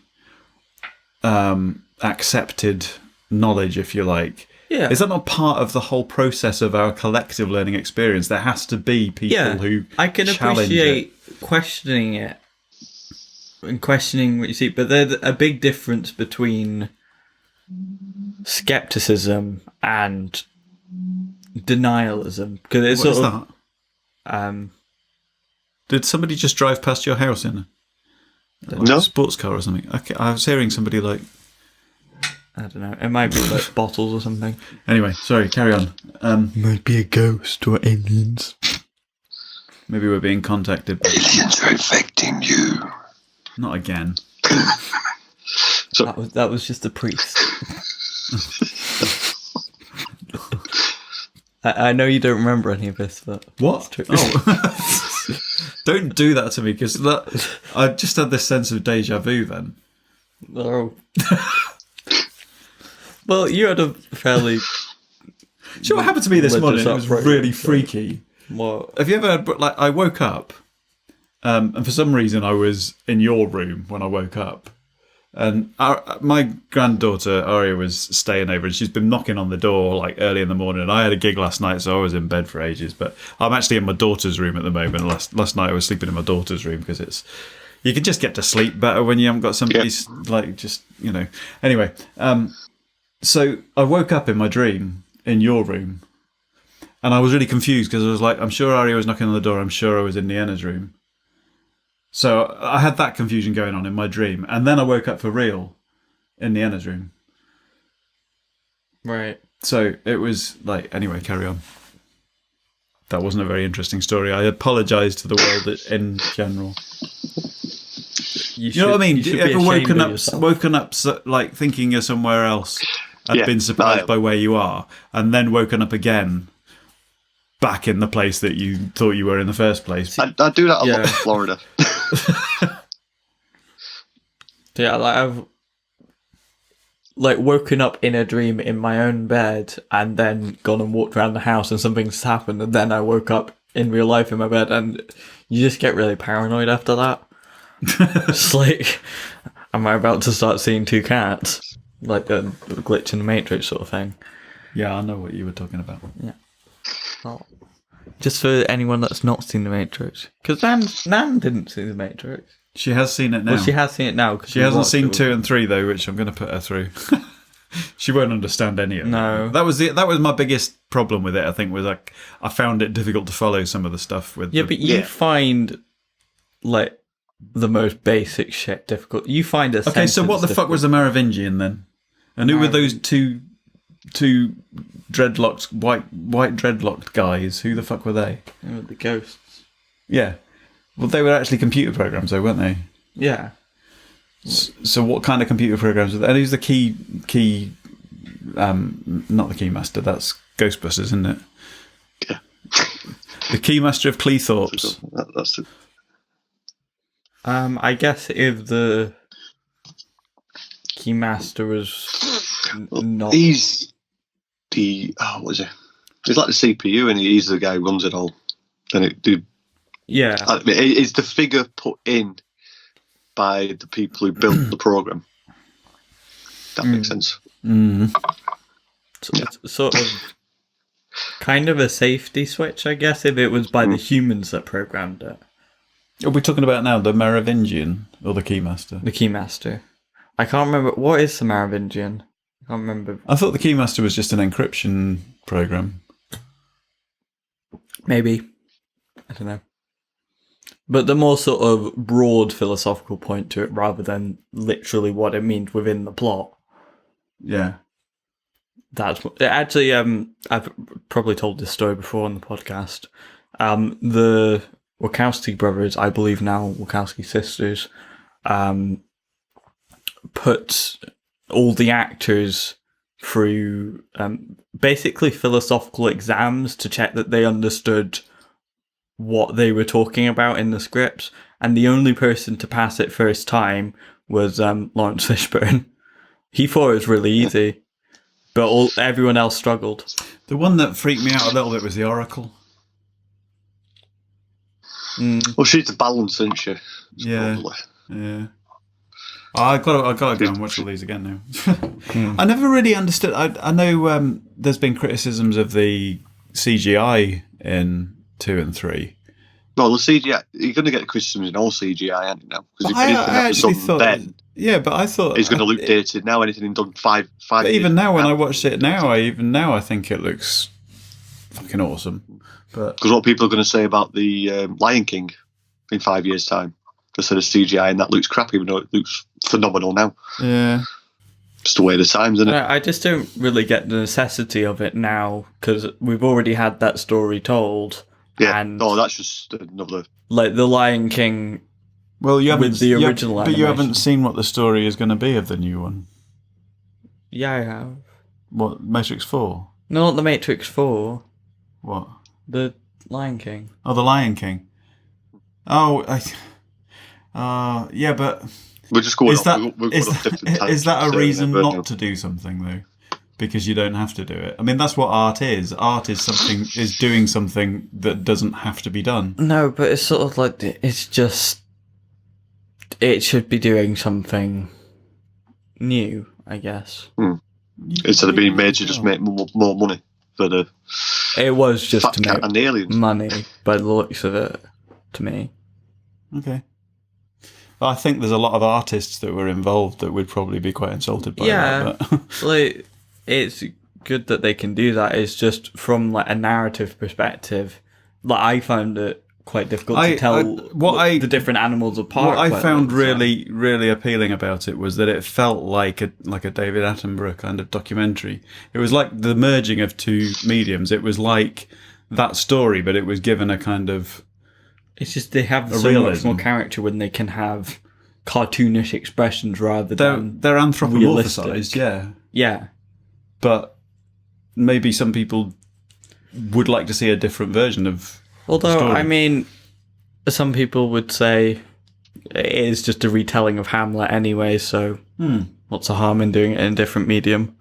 accepted knowledge, if you like. Yeah. Is that not part of the whole process of our collective learning experience? There has to be people who I can challenge appreciate questioning it and questioning what you see, but there's a big difference between skepticism and denialism. Because it's What is sort that? of Did somebody just drive past your house in No. a sports car or something? Okay, I was hearing somebody like... I don't know. It might be like bottles or something. Anyway, sorry, carry on. Might be a ghost or aliens. Maybe we're being contacted. Aliens are infecting you. Not again. So That was just a priest. I know you don't remember any of this, but What? true. Oh. Don't do that to me, because I just had this sense of deja vu then. Oh. Well, you had a fairly. Do you know what happened to me this morning? It was really freaky. What? Have you ever had, like, I woke up, and for some reason I was in your room when I woke up, and my granddaughter Aria was staying over, and she's been knocking on the door like early in the morning. And I had a gig last night, so I was in bed for ages. But I'm actually in my daughter's room at the moment. Last night I was sleeping in my daughter's room because you can just get to sleep better when you haven't got somebody like just Anyway, so I woke up in my dream in your room. And I was really confused because I was like, I'm sure Aria was knocking on the door. I'm sure I was in Nienna's room. So I had that confusion going on in my dream. And then I woke up for real in Nienna's room. Right. So it was like, anyway, carry on. That wasn't a very interesting story. I apologise to the world in general. You know what I mean? You should Have you be ever ashamed of yourself. woken up like thinking you're somewhere else, and been surprised by where you are, and then woken up again back in the place that you thought you were in the first place? I do that a lot in Florida. Yeah, like I've like woken up in a dream in my own bed and then gone and walked around the house and something's happened, and then I woke up in real life in my bed, and you just get really paranoid after that. It's like, am I about to start seeing two cats? Like a glitch in the Matrix sort of thing. Yeah, I know what you were talking about. Yeah. Well, just for anyone that's not seen the Matrix, because Nan didn't see the Matrix. She has seen it now. Well, she has seen it now. She hasn't seen 2 and 3 though, which I'm going to put her through. She won't understand any of it. No. That was my biggest problem with it. I think was like I found it difficult to follow some of the stuff with. Yeah, but you find like the most basic shit difficult. You find a okay. So what the fuck was the Merovingian then? And who were those two dreadlocked white dreadlocked guys? Who the fuck were they? They were the ghosts. Yeah. Well, they were actually computer programs, though, weren't they? Yeah. So what kind of computer programs were they? And who's the key? Not the Keymaster. That's Ghostbusters, isn't it? Yeah. The Keymaster of Cleethorpes. That's it. I guess if the Keymaster was not. He's the what is it? He's like the CPU, and he's the guy who runs it all. And Yeah. I mean, it's the figure put in by the people who built the program. That makes sense. Mm. So it's sort of kind of a safety switch, I guess, if it was by the humans that programmed it. Are we talking about now the Merovingian or the Keymaster? The Keymaster. I can't remember. What is the Merovingian? I can't remember. I thought the Keymaster was just an encryption program. Maybe. I don't know. But the more sort of broad philosophical point to it, rather than literally what it means within the plot. Yeah. That's actually. I've probably told this story before on the podcast. The Wachowski brothers, I believe now Wachowski sisters, put all the actors through basically philosophical exams to check that they understood what they were talking about in the scripts, and the only person to pass it first time was Lawrence Fishburne. He thought it was really easy, but everyone else struggled. The one that freaked me out a little bit was the Oracle. Well, she's the balance, isn't she? Yeah. Probably. Yeah. I gotta go and watch all these again now. I never really understood. I know there's been criticisms of the CGI in 2 and 3. Well, the CGI, you're going to get criticisms in all CGI, aren't you, now? Because if anything I that was actually done thought, then, but I thought it's going to look dated now. Anything done five But years even now, when ago, I watched it now, I think it looks fucking awesome. But because what people are going to say about the Lion King in 5 years' time, instead of CGI, and that looks crap, even though it looks phenomenal now. yeah, Just the way of the times, isn't it? I just don't really get the necessity of it now because we've already had that story told. Yeah. And That's just another. like the Lion King. well, you haven't With the original but you haven't animation. seen what the story is going to be of the new one. Yeah, I have. What, Matrix 4? No, not the Matrix 4. What? The Lion King. Oh, the Lion King. Oh, yeah, but We're just going is off. that we're going off different is that a tangents reason there, not to do something though? Because you don't have to do it. I mean, that's what art is. Art is doing something that doesn't have to be done. No, but it's sort of like it's just it should be doing something new, I guess. Instead of being made to just make more money for the It was just Fat to Cat make and the Aliens. money by the looks of it, to me. Okay. Well, I think there's a lot of artists that were involved that would probably be quite insulted by Yeah. that. But Like, it's good that they can do that. It's just from like a narrative perspective. Like, I found it quite difficult to tell the different animals apart. what I by found the looks of it. really, really appealing about it was that it felt like a David Attenborough kind of documentary. It was like the merging of two mediums. It was like that story, but it was given a kind of It's just they have a so much realism. more character when they can have cartoonish expressions rather they're than anthropomorphized, realistic. yeah. But maybe some people would like to see a different version of. Although, story. I mean, some people would say it is just a retelling of Hamlet anyway, so what's the harm in doing it in a different medium?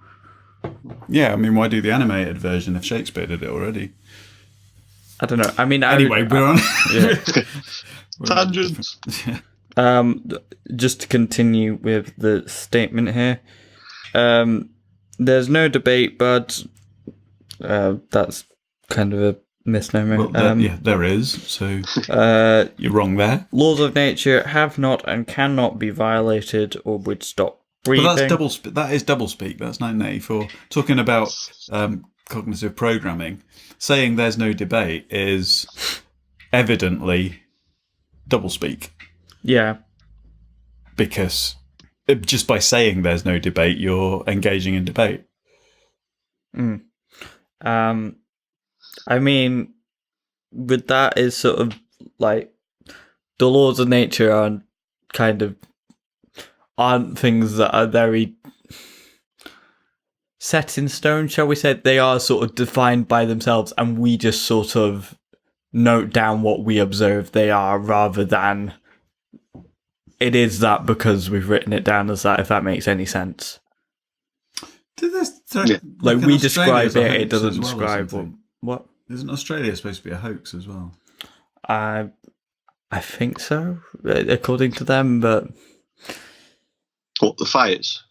Yeah, I mean, why do the animated version if Shakespeare did it already? I don't know. I mean, Anyway, we're on. Yeah. Tangents. Just to continue with the statement here, there's no debate, but that's kind of a misnomer. Well, there is. So you're wrong there. Laws of nature have not and cannot be violated or would stop breathing. But that's that is doublespeak. That's 1984. Talking about cognitive programming, saying there's no debate is evidently doublespeak. Yeah. Because just by saying there's no debate, you're engaging in debate. I mean, with that is sort of like the laws of nature aren't things that are very set in stone, shall we say. They are sort of defined by themselves, and we just sort of note down what we observe they are, rather than it is that because we've written it down as that, if that makes any sense. Like we describe it, it doesn't describe what. Isn't Australia supposed to be a hoax as well? I think so, according to them, but What, the fires?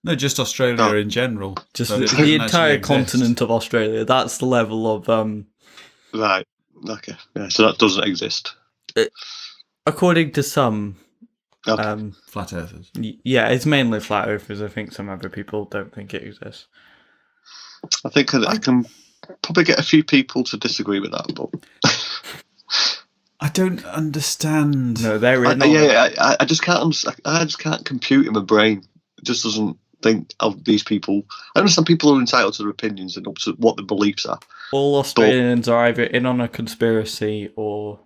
No, just Australia in general. just So it the doesn't entire actually exist. continent of Australia. That's the level of Right. Okay. Yeah, so that doesn't exist. according to some. Okay. Flat earthers. Yeah, it's mainly flat earthers. I think some other people don't think it exists. I think I can probably get a few people to disagree with that, but I don't understand. No, they're in. I just can't understand. I just can't compute in my brain. It just doesn't think of these people. I understand people are entitled to their opinions and up to what their beliefs are. All Australians are either in on a conspiracy or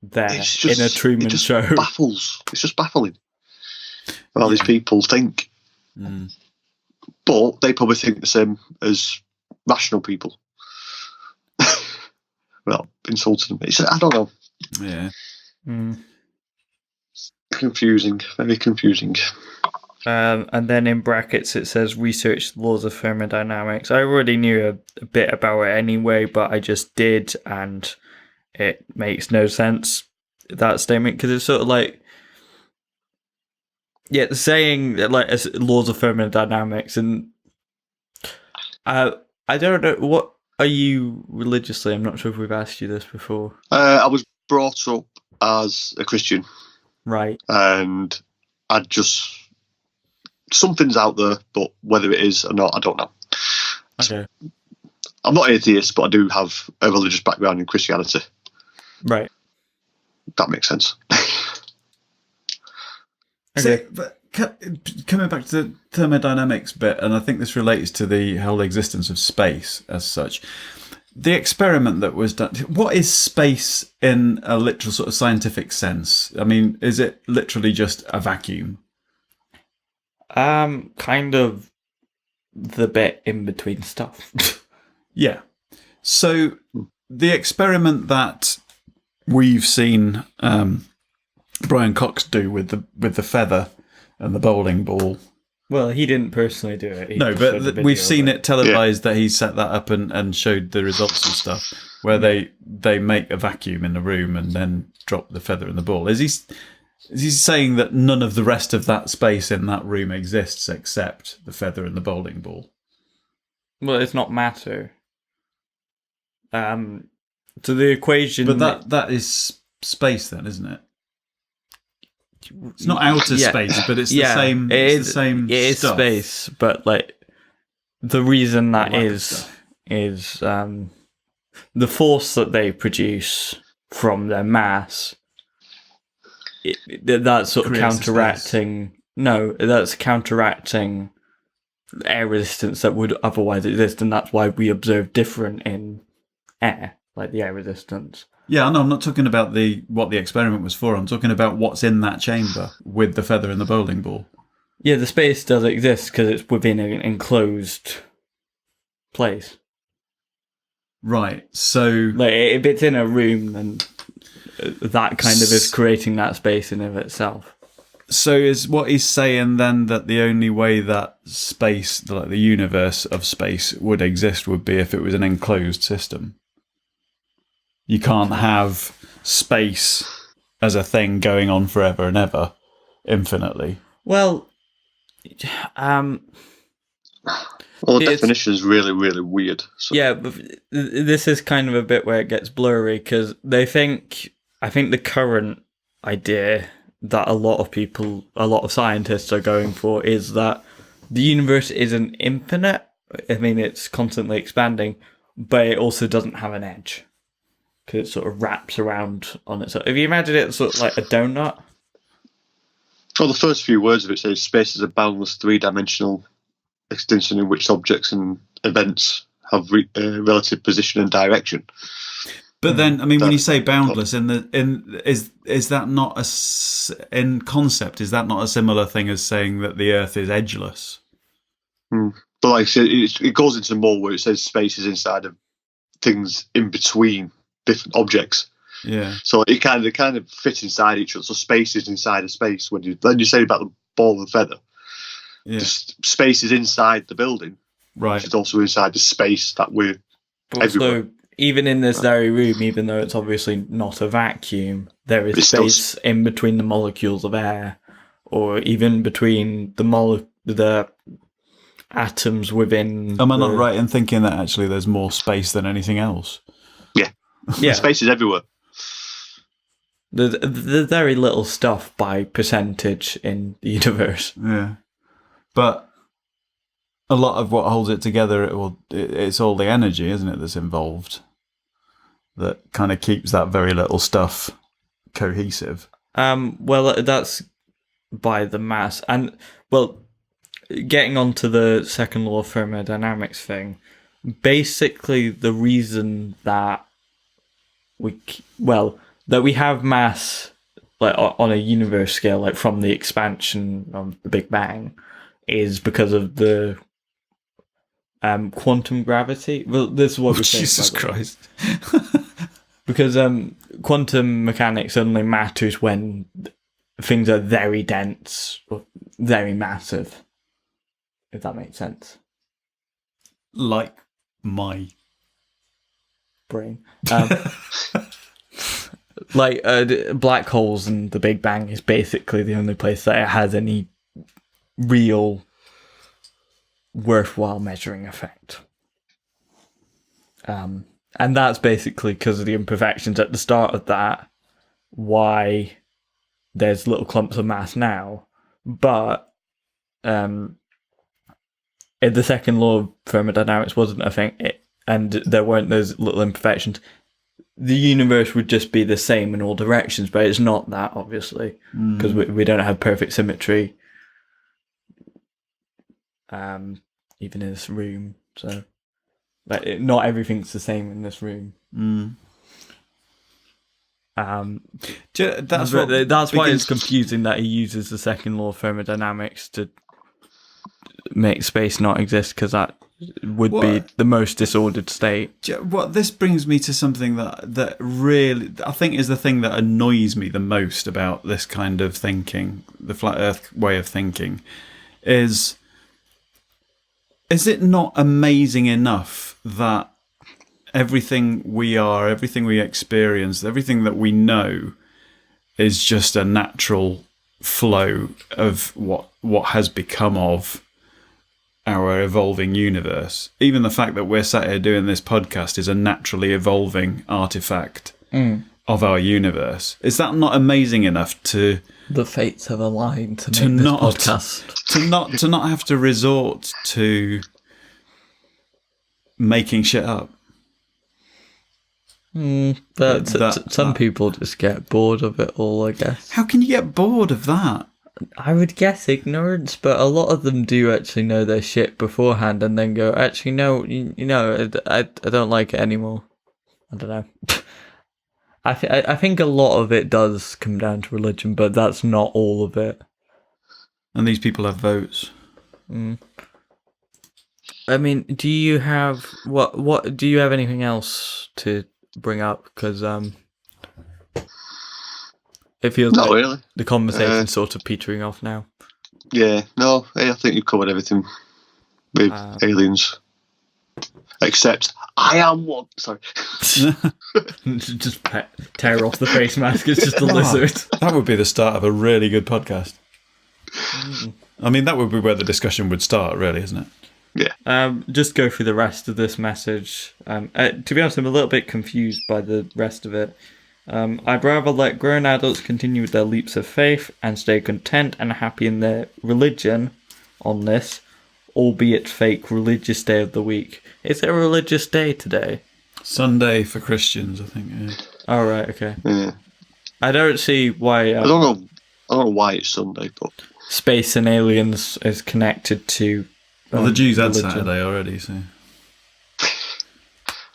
they're in a Truman it just Show. Baffles. It's just baffling how these people think. Mm. But they probably think the same as rational people. Well, insulting them. I don't know. Yeah. Confusing. Very confusing. And then in brackets it says research the laws of thermodynamics. I already knew a bit about it anyway, but I just did, and it makes no sense. that statement because it's sort of like, yeah, saying that, like laws of thermodynamics, and I don't know, what are you religiously? I'm not sure if we've asked you this before. I was brought up as a Christian, Right? and I just something's out there, but whether it is or not, I don't know. Okay. I'm not atheist, but I do have a religious background in Christianity. Right. That makes sense. So, but coming back to the thermodynamics bit, and I think this relates to the whole existence of space as such. The experiment that was done, what is space in a literal sort of scientific sense? I mean, is it literally just a vacuum? Kind of the bit in between stuff. Yeah. So the experiment that we've seen Brian Cox do with the feather and the bowling ball. Well, he didn't personally do it. No, but we've seen it televised that he set that up and showed the results and stuff, where they make a vacuum in the room and then drop the feather and the ball. Is he saying that none of the rest of that space in that room exists except the feather and the bowling ball? Well, it's not matter. So the equation... But that is space then, isn't it? It's not outer space, but it's the same. It's the same. It is stuff. Space, but like the reason that is the force that they produce from their mass. That's sort of counteracting. No, that's counteracting air resistance that would otherwise exist, and that's why we observe different in air, like the air resistance. Yeah, no, I'm not talking about what the experiment was for. I'm talking about what's in that chamber with the feather and the bowling ball. Yeah, the space does exist because it's within an enclosed place. Right, so... Like, if it's in a room, then that kind of is creating that space in of itself. So is what he's saying then that the only way that space, like the universe of space, would exist would be if it was an enclosed system? You can't have space as a thing going on forever and ever, infinitely. Well, the definition is really, really weird. So. Yeah, but this is kind of a bit where it gets blurry because I think the current idea that a lot of scientists are going for is that the universe isn't infinite. I mean, it's constantly expanding, but it also doesn't have an edge. Because it sort of wraps around on itself. If you imagine it sort of like a donut. Well, the first few words of it say space is a boundless three-dimensional extension in which objects and events have relative position and direction. But then, I mean, when you say boundless, is that not in concept? Is that not a similar thing as saying that the Earth is edgeless? But like I said, it goes into more where it says space is inside of things in between different objects. Yeah. So it kind of fit inside each other. So space is inside of space. When you say about the ball and feather, yeah. The space is inside the building. Right. It's also inside the space that we're everywhere. So even in this very room, even though it's obviously not a vacuum, there is space in between the molecules of air, or even between the atoms within. Am I not right in thinking that actually there's more space than anything else? Yeah. Yeah. Space is everywhere. There's very little stuff by percentage in the universe. Yeah. But a lot of what holds it together, it's all the energy, isn't it, that's involved, that kind of keeps that very little stuff cohesive. Well, that's by the mass. And, well, getting on to the second law of thermodynamics thing, basically the reason that we have mass like on a universe scale, like from the expansion of the Big Bang, is because of the quantum gravity. Well, this is what we say. Jesus Christ. Because quantum mechanics only matters when things are very dense or very massive, if that makes sense. Like my brain. Like black holes and the Big Bang is basically the only place that it has any real worthwhile measuring effect. And that's basically because of the imperfections at the start of that, why there's little clumps of mass now. But if the second law of thermodynamics wasn't a thing, and there weren't those little imperfections, the universe would just be the same in all directions, but it's not that, obviously, because we don't have perfect symmetry, even in this room. So, like, not everything's the same in this room. That's why it's confusing that he uses the second law of thermodynamics to make space not exist, because that would be the most disordered state. What this brings me to something that really, I think, is the thing that annoys me the most about this kind of thinking, the flat Earth way of thinking, is it not amazing enough that everything we are, everything we experience, everything that we know is just a natural flow of what has become of our evolving universe? Even the fact that we're sat here doing this podcast is a naturally evolving artifact of our universe. Is that not amazing enough to... The fates have aligned to make this podcast. To not have to resort to making shit up? But some people just get bored of it all, I guess. How can you get bored of that? I would guess ignorance, but a lot of them do actually know their shit beforehand and then go, actually, no, I don't like it anymore. I don't know. I think a lot of it does come down to religion, but that's not all of it. And these people have votes. I mean, do you have do you have anything else to bring up? Because it feels not like really. The conversation's sort of petering off now. Yeah, no, I think you've covered everything with aliens. Except, I am one. Sorry. Just tear off the face mask. It's just a lizard. That would be the start of a really good podcast. I mean, that would be where the discussion would start, really, isn't it? Yeah. Just go through the rest of this message. To be honest, I'm a little bit confused by the rest of it. I'd rather let grown adults continue with their leaps of faith and stay content and happy in their religion on this, albeit fake religious day of the week. Is it a religious day today? Sunday for Christians, I think. Yeah. Oh, right, okay. Yeah. I don't see why... I don't know why it's Sunday, but... Space and aliens is connected to... Well, the Jews had religion. Saturday already, so...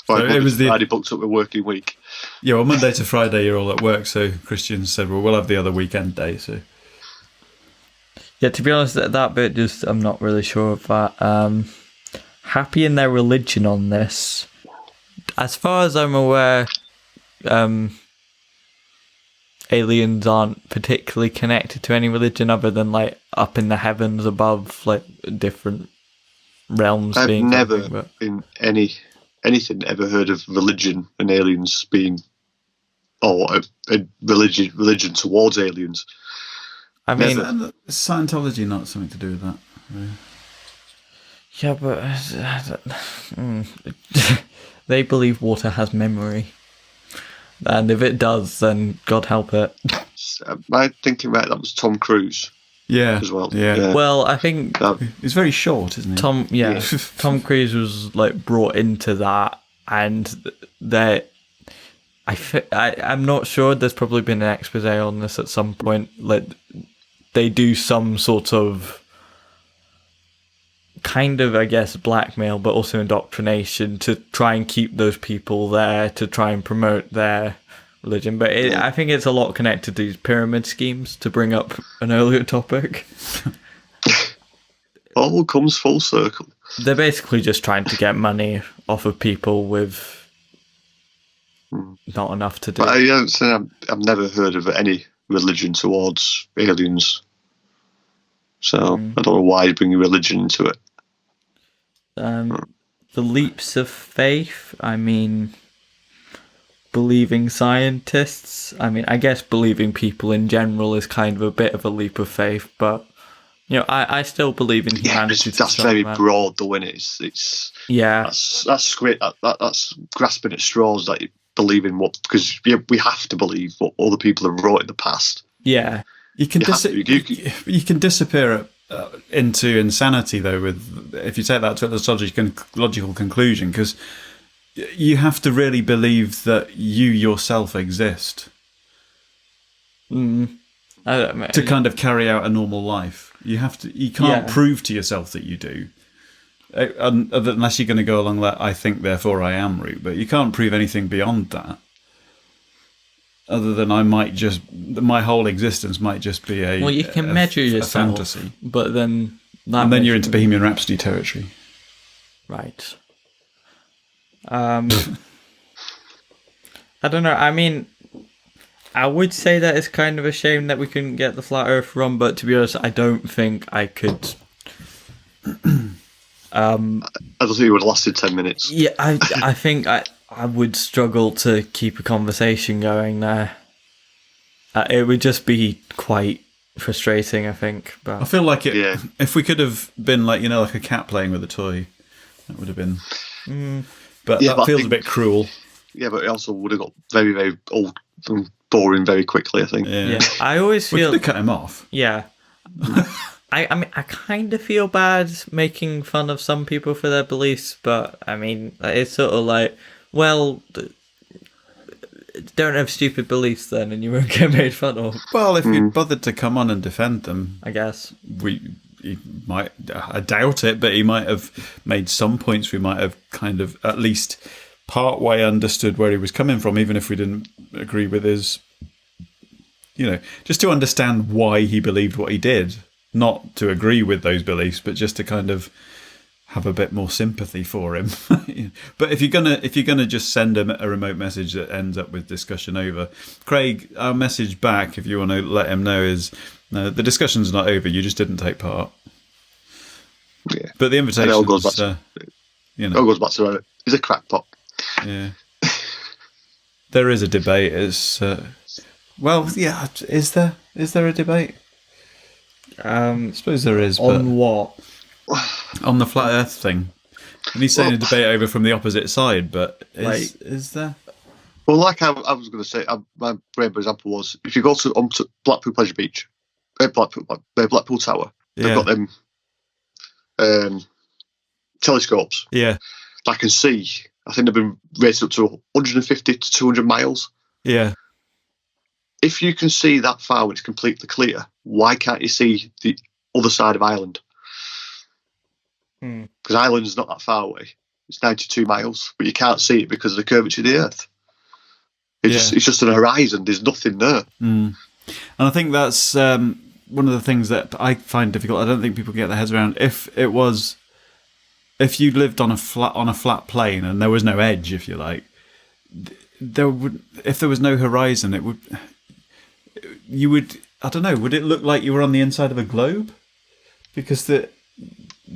Well, it was Friday booked up a working week. Yeah, well, Monday to Friday you're all at work, so Christians said, well, we'll have the other weekend day, so... Yeah, to be honest, that bit just, I'm not really sure of that. Happy in their religion on this. As far as I'm aware, aliens aren't particularly connected to any religion other than, like, up in the heavens above, like, different realms. I've being never in anything ever heard of religion and aliens being, or a religion towards aliens. I mean, Scientology not something to do with that. Really. Yeah, but they believe water has memory, and if it does, then God help it. Am I thinking right? That was Tom Cruise. Yeah, as well. Yeah. Well, I think he's very short, isn't he? Tom Cruise was like brought into that, and I'm not sure. There's probably been an expose on this at some point. Like they do some sort of kind of, I guess, blackmail, but also indoctrination to try and keep those people there to try and promote their religion. But I think it's a lot connected to these pyramid schemes, to bring up an earlier topic. All comes full circle. They're basically just trying to get money off of people with not enough to do. But I've never heard of any religion towards aliens. So I don't know why you bring religion into it. The leaps of faith, I mean, believing scientists. I mean, I guess believing people in general is kind of a bit of a leap of faith, but I still believe in humanity. That's very broad, though, isn't it? It's that's great. That's grasping at straws that you believe in because we have to believe what other people have wrote in the past. Yeah, you can disappear into insanity though. If you take that to its logical conclusion, because you have to really believe that you yourself exist to kind of carry out a normal life. You can't prove to yourself that you do, unless you're going to go along that "I think therefore I am" route. But you can't prove anything beyond that, other than my whole existence might just be a you can measure yourself, fantasy. But then you're into Bohemian Rhapsody territory, right? I don't know. I mean, I would say that it's kind of a shame that we couldn't get the flat Earth run, but to be honest, I don't think I could. I don't think it would have lasted 10 minutes. Yeah, I think I would struggle to keep a conversation going there. It would just be quite frustrating, I think. But I feel like if we could have been like a cat playing with a toy, that would have been. But that feels a bit cruel. Yeah, but it also would have got very, very old and boring very quickly, I think. Yeah. I always feel... We could have cut him off. Yeah. I mean, I kind of feel bad making fun of some people for their beliefs, but, I mean, it's sort of like, well, don't have stupid beliefs then, and you won't get made fun of. Well, if you'd bothered to come on and defend them... I guess. He might, I doubt it, but he might have made some points. We might have kind of at least part way understood where he was coming from, even if we didn't agree with his, just to understand why he believed what he did, not to agree with those beliefs, but just to kind of have a bit more sympathy for him. But if you're gonna just send him a remote message that ends up with discussion over, Craig, our message back, if you want to let him know, is no, the discussion's not over. You just didn't take part. Yeah, but the invitation. It all goes back to he's a crackpot. Yeah, there is a debate. Is is there a debate? I suppose there is. On what? On the flat Earth thing. And he's saying a debate over from the opposite side, but is there? Well, like I was going to say, my brain example was if you go to Blackpool Pleasure Beach, Blackpool Tower, they've got them telescopes. Yeah, I can see. I think they've been rated up to 150 to 200 miles. Yeah. If you can see that far when it's completely clear, why can't you see the other side of Ireland? Because Ireland's not that far away. It's 92 miles, but you can't see it because of the curvature of the Earth. It's just an horizon. There's nothing there. And I think that's one of the things that I find difficult. I don't think people get their heads around. If you lived on a flat plane and there was no edge, if you like, if there was no horizon, would it look like you were on the inside of a globe? Because the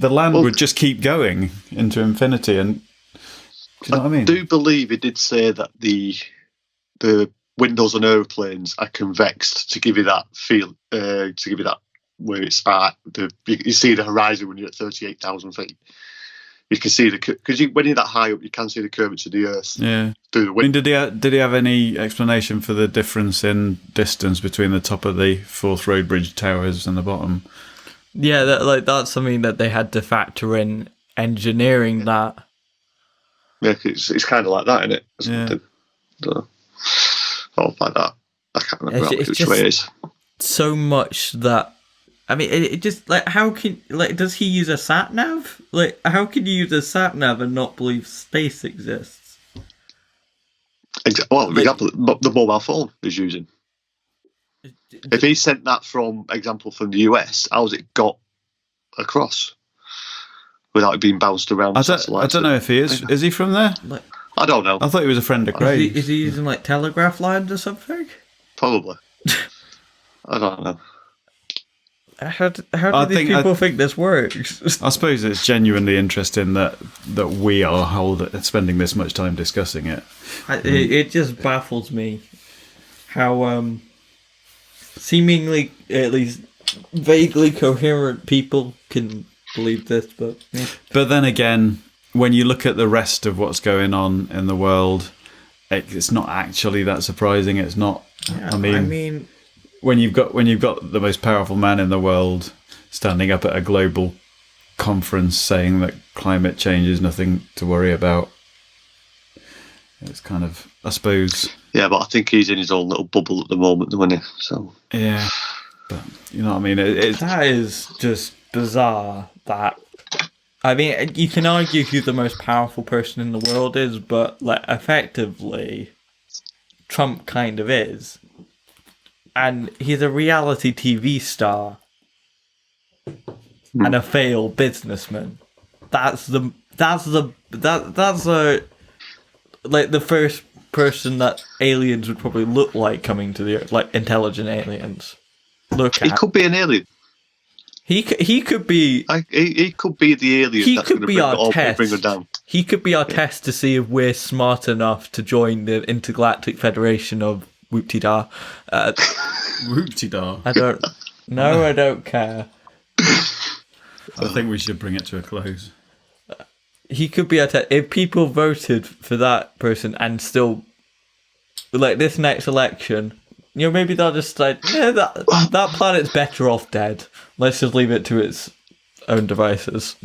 land would just keep going into infinity, and do you know what I mean? I do believe it did say that the windows on aeroplanes are convexed to give you that feel, to give you that where it's at. You see the horizon when you're at 38,000 feet. You can see because when you're that high up, you can see the curvature of the Earth. Yeah. Through the window. Did he have any explanation for the difference in distance between the top of the Forth Road Bridge towers and the bottom? Yeah, that's something that they had to factor in engineering that. Yeah, it's kind of like that, isn't it? Yeah. Like that. I can't remember which way it is. So much that. I mean, it just how can does he use a sat nav? How can you use a sat nav and not believe space exists? Well, for example, the mobile phone is using. If he sent that from the US, how's it got across without it being bounced around? I don't know if he is. Is he from there? I don't know. I thought he was a friend of Craig. Is he using telegraph lines or something? Probably. I don't know. How do these people think this works? I suppose it's genuinely interesting that we are spending this much time discussing it. It just baffles me how seemingly, at least vaguely coherent people can believe this. But then again, when you look at the rest of what's going on in the world, it's not actually that surprising. It's not. Yeah, I mean, when you've got the most powerful man in the world standing up at a global conference saying that climate change is nothing to worry about, it's kind of, I suppose. Yeah, but I think he's in his own little bubble at the moment, isn't he? So yeah, but you know what I mean. That is just bizarre. I mean, you can argue who the most powerful person in the world is, but like effectively, Trump kind of is, and he's a reality TV star and a failed businessman. That's the like the first person that aliens would probably look like coming to the Earth, like intelligent aliens. He could be an alien. He could be. He could be the alien. He could be our test. Bring her down. He could be our test to see if we're smart enough to join the Intergalactic Federation of Whoop-Ti-Da. Whoop-Ti-Da. I don't. No, I don't care. I think we should bring it to a close. He could be our test. If people voted for that person and still, like this next election, you know, maybe they'll just like, yeah, that planet's better off dead. Let's just leave it to its own devices.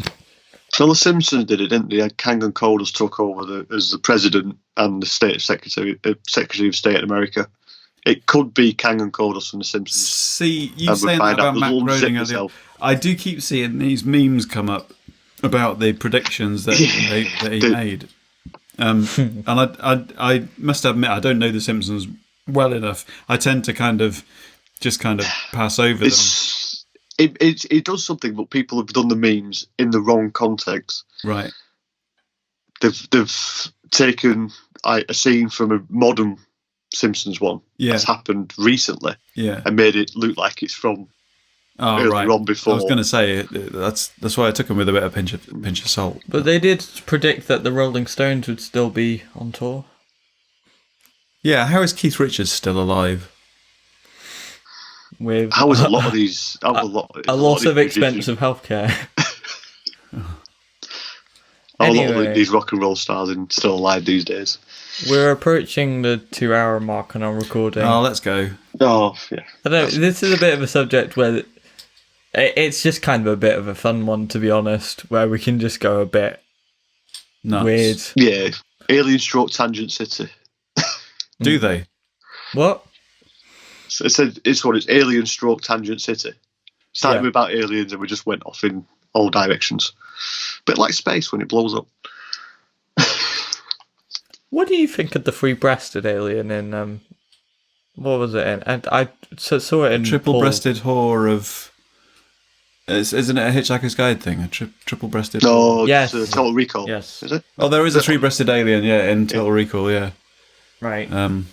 So the Simpsons did it, didn't they? Kang and Kodos took over as the president and the Secretary of State in America. It could be Kang and Kodos from the Simpsons. See, you saying that about Matt Groening earlier. I do keep seeing these memes come up about the predictions that he made. And I must admit, I don't know the Simpsons well enough. I tend to kind of pass over them. It does something, but people have done the memes in the wrong context. Right. They've taken a scene from a modern Simpsons one that's happened recently, and made it look like it's from earlier on before. I was going to say that's why I took them with a bit of pinch of salt. But they did predict that the Rolling Stones would still be on tour. Yeah, how is Keith Richards still alive? With how is a lot of these? A lot of expensive healthcare. A lot of these rock and roll stars are still alive these days. We're approaching the 2-hour mark on our recording. Oh, let's go. Oh, yeah. I don't know, this is a bit of a subject where it's just kind of a bit of a fun one, to be honest, where we can just go a bit weird. Yeah, Alien Stroke Tangent City. Do they? What? So it's Alien Stroke Tangent City. Started about aliens and we just went off in all directions. Bit like space when it blows up. What do you think of the three-breasted alien in what was it in? And I saw it in triple-breasted whore of. Isn't it a Hitchhiker's Guide thing? A triple-breasted? No, yes. It's Total Recall. Yes. Is it? Oh, there is a three-breasted alien, in Total Recall, yeah. Right. And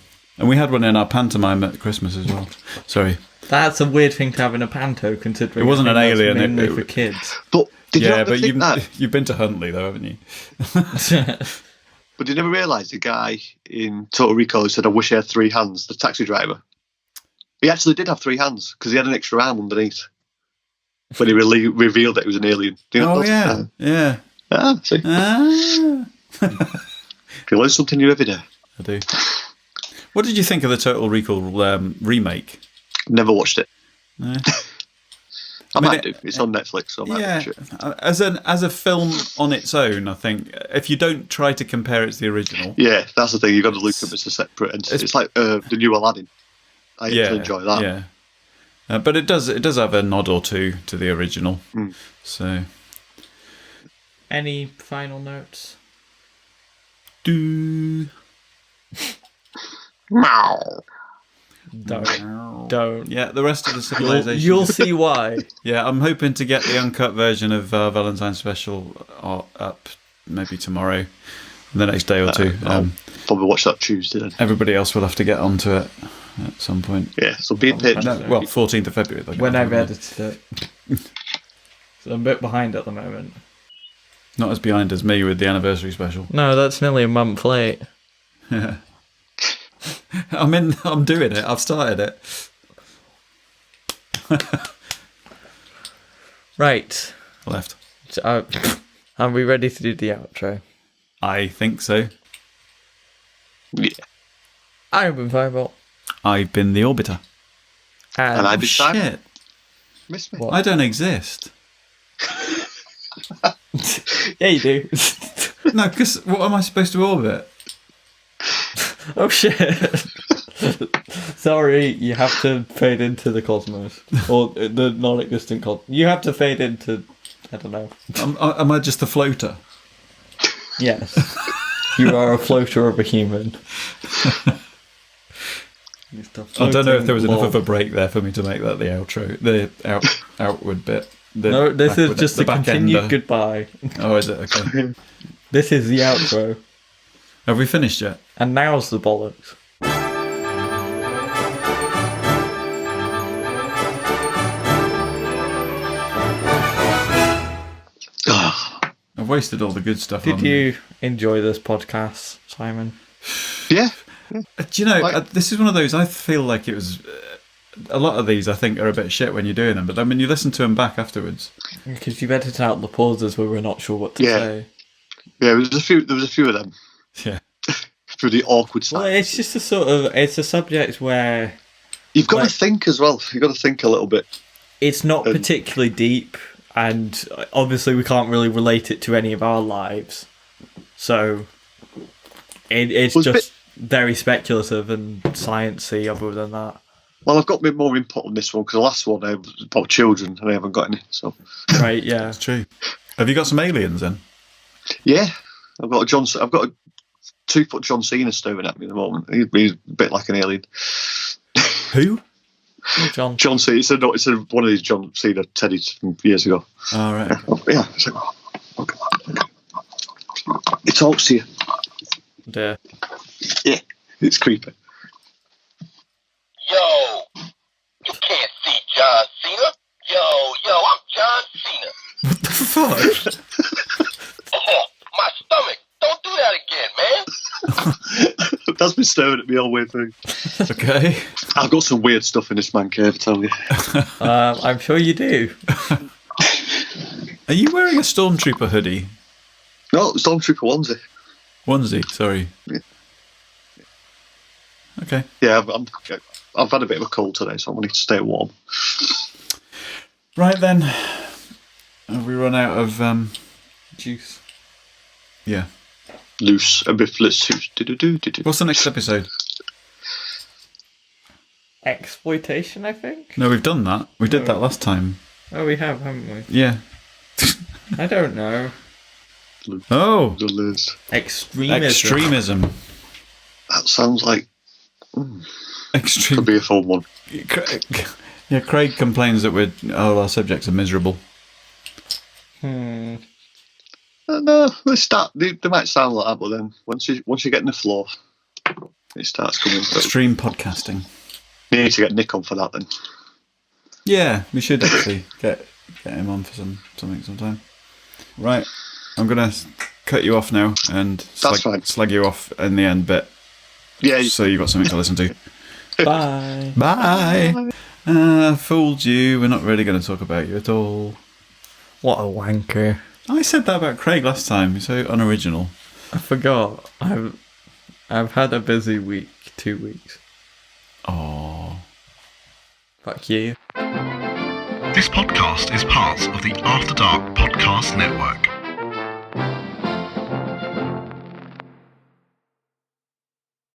we had one in our pantomime at Christmas as well. Sorry. That's a weird thing to have in a panto, considering it wasn't an alien. Mainly for kids. But did you ever think that? You've been to Huntley, though, haven't you? But you never realised the guy in Total Recall who said, "I wish I had 3 hands." The taxi driver. He actually did have 3 hands because he had an extra arm underneath. When he revealed that he was an alien. Do you know yeah. Ah, see. You learn something new every day. I do. What did you think of the Total Recall remake? Never watched it. No. I might do. It's on Netflix, so I might watch it. As a film on its own, I think if you don't try to compare it to the original, that's the thing. You've got to look at them as a separate entity. It's like the new Aladdin. I actually enjoy that. Yeah, but it does have a nod or two to the original. So, any final notes? Don't. Yeah, the rest of the civilization. You'll see why. Yeah, I'm hoping to get the uncut version of Valentine's Special up maybe tomorrow, the next day or two. probably watch that Tuesday then. Everybody else will have to get onto it at some point. Yeah, so be a patron. No, well, 14th of February. they'll get When onto I've it. edited it. So I'm a bit behind at the moment. Not as behind as me with the anniversary special. No, that's nearly a month late. Yeah. I'm doing it. I've started it. Right. Left. So, are we ready to do the outro? I think so. Yeah. I've been Firebolt. I've been the Orbiter. And I've been Simon. Shit. Miss me. What? I don't exist. Yeah, you do. No, because what am I supposed to orbit? Oh shit. Sorry, you have to fade into the cosmos. Or the non-existent cosmos. You have to fade into, I don't know. Am I just a floater? Yes. You are a floater of a human. I don't know if there was enough of a break there for me to make that the outro. The outward bit. No, this is just a continued ender. goodbye. Oh, is it? Okay. This is the outro. Have we finished yet? And now's the bollocks. I've wasted all the good stuff. Did you enjoy this podcast, Simon? Yeah. Do you know, this is one of those, I feel like it was... a lot of these, I think, are a bit shit when you're doing them, but then when you listen to them back afterwards... Because you've edited out the pauses where we're not sure what to say. Yeah, there was a few of them. Yeah. Through the awkward side. Well, it's just it's a subject where You've got to think as well. You've got to think a little bit. it's not particularly deep, and obviously we can't really relate it to any of our lives. So it's just very speculative and sciencey other than that. Well, I've got a bit more input on this one because the last one was about children and I haven't got any. So Right, yeah. That's true. Have you got some aliens then? yeah, I've got a 2-foot John Cena staring at me at the moment. He's a bit like an alien. Who? John. John Cena. It's one of these John Cena teddies from years ago. All right. Yeah. It's like, okay. It talks to you. Dear. Yeah, it's creepy. Yo, you can't see John Cena. Yo, I'm John Cena. What the fuck? Oh, my stomach. Don't do that again, man. That's been staring at me all the way through. Okay. I've got some weird stuff in this man cave, I tell you. I'm sure you do. Are you wearing a Stormtrooper hoodie? No, Stormtrooper onesie. Onesie, sorry. Yeah. Okay. Yeah, I've had a bit of a cold today, so I want to stay warm. Right then. Have we run out of juice? Yeah. Loose, a bit loose. What's the next episode? Exploitation, I think? No, we've done that. We did that last time. Oh, we have, haven't we? Yeah. I don't know. Oh! Extremism. Extremism. That sounds like Extreme. could be a fun one. Yeah, Craig complains that our subjects are miserable. No, they might sound like that, but then once you get in the flow, it starts coming through. Extreme podcasting. You need to get Nick on for that then. Yeah, we should actually get him on for something sometime. Right, I'm gonna cut you off now and slag you off in the end bit. Yeah. So you've got something to listen to. Bye. Bye. Fooled you. We're not really going to talk about you at all. What a wanker. I said that about Craig last time. You're so unoriginal. I forgot. I've had a busy week, 2 weeks. Oh. Fuck you. This podcast is part of the After Dark Podcast Network.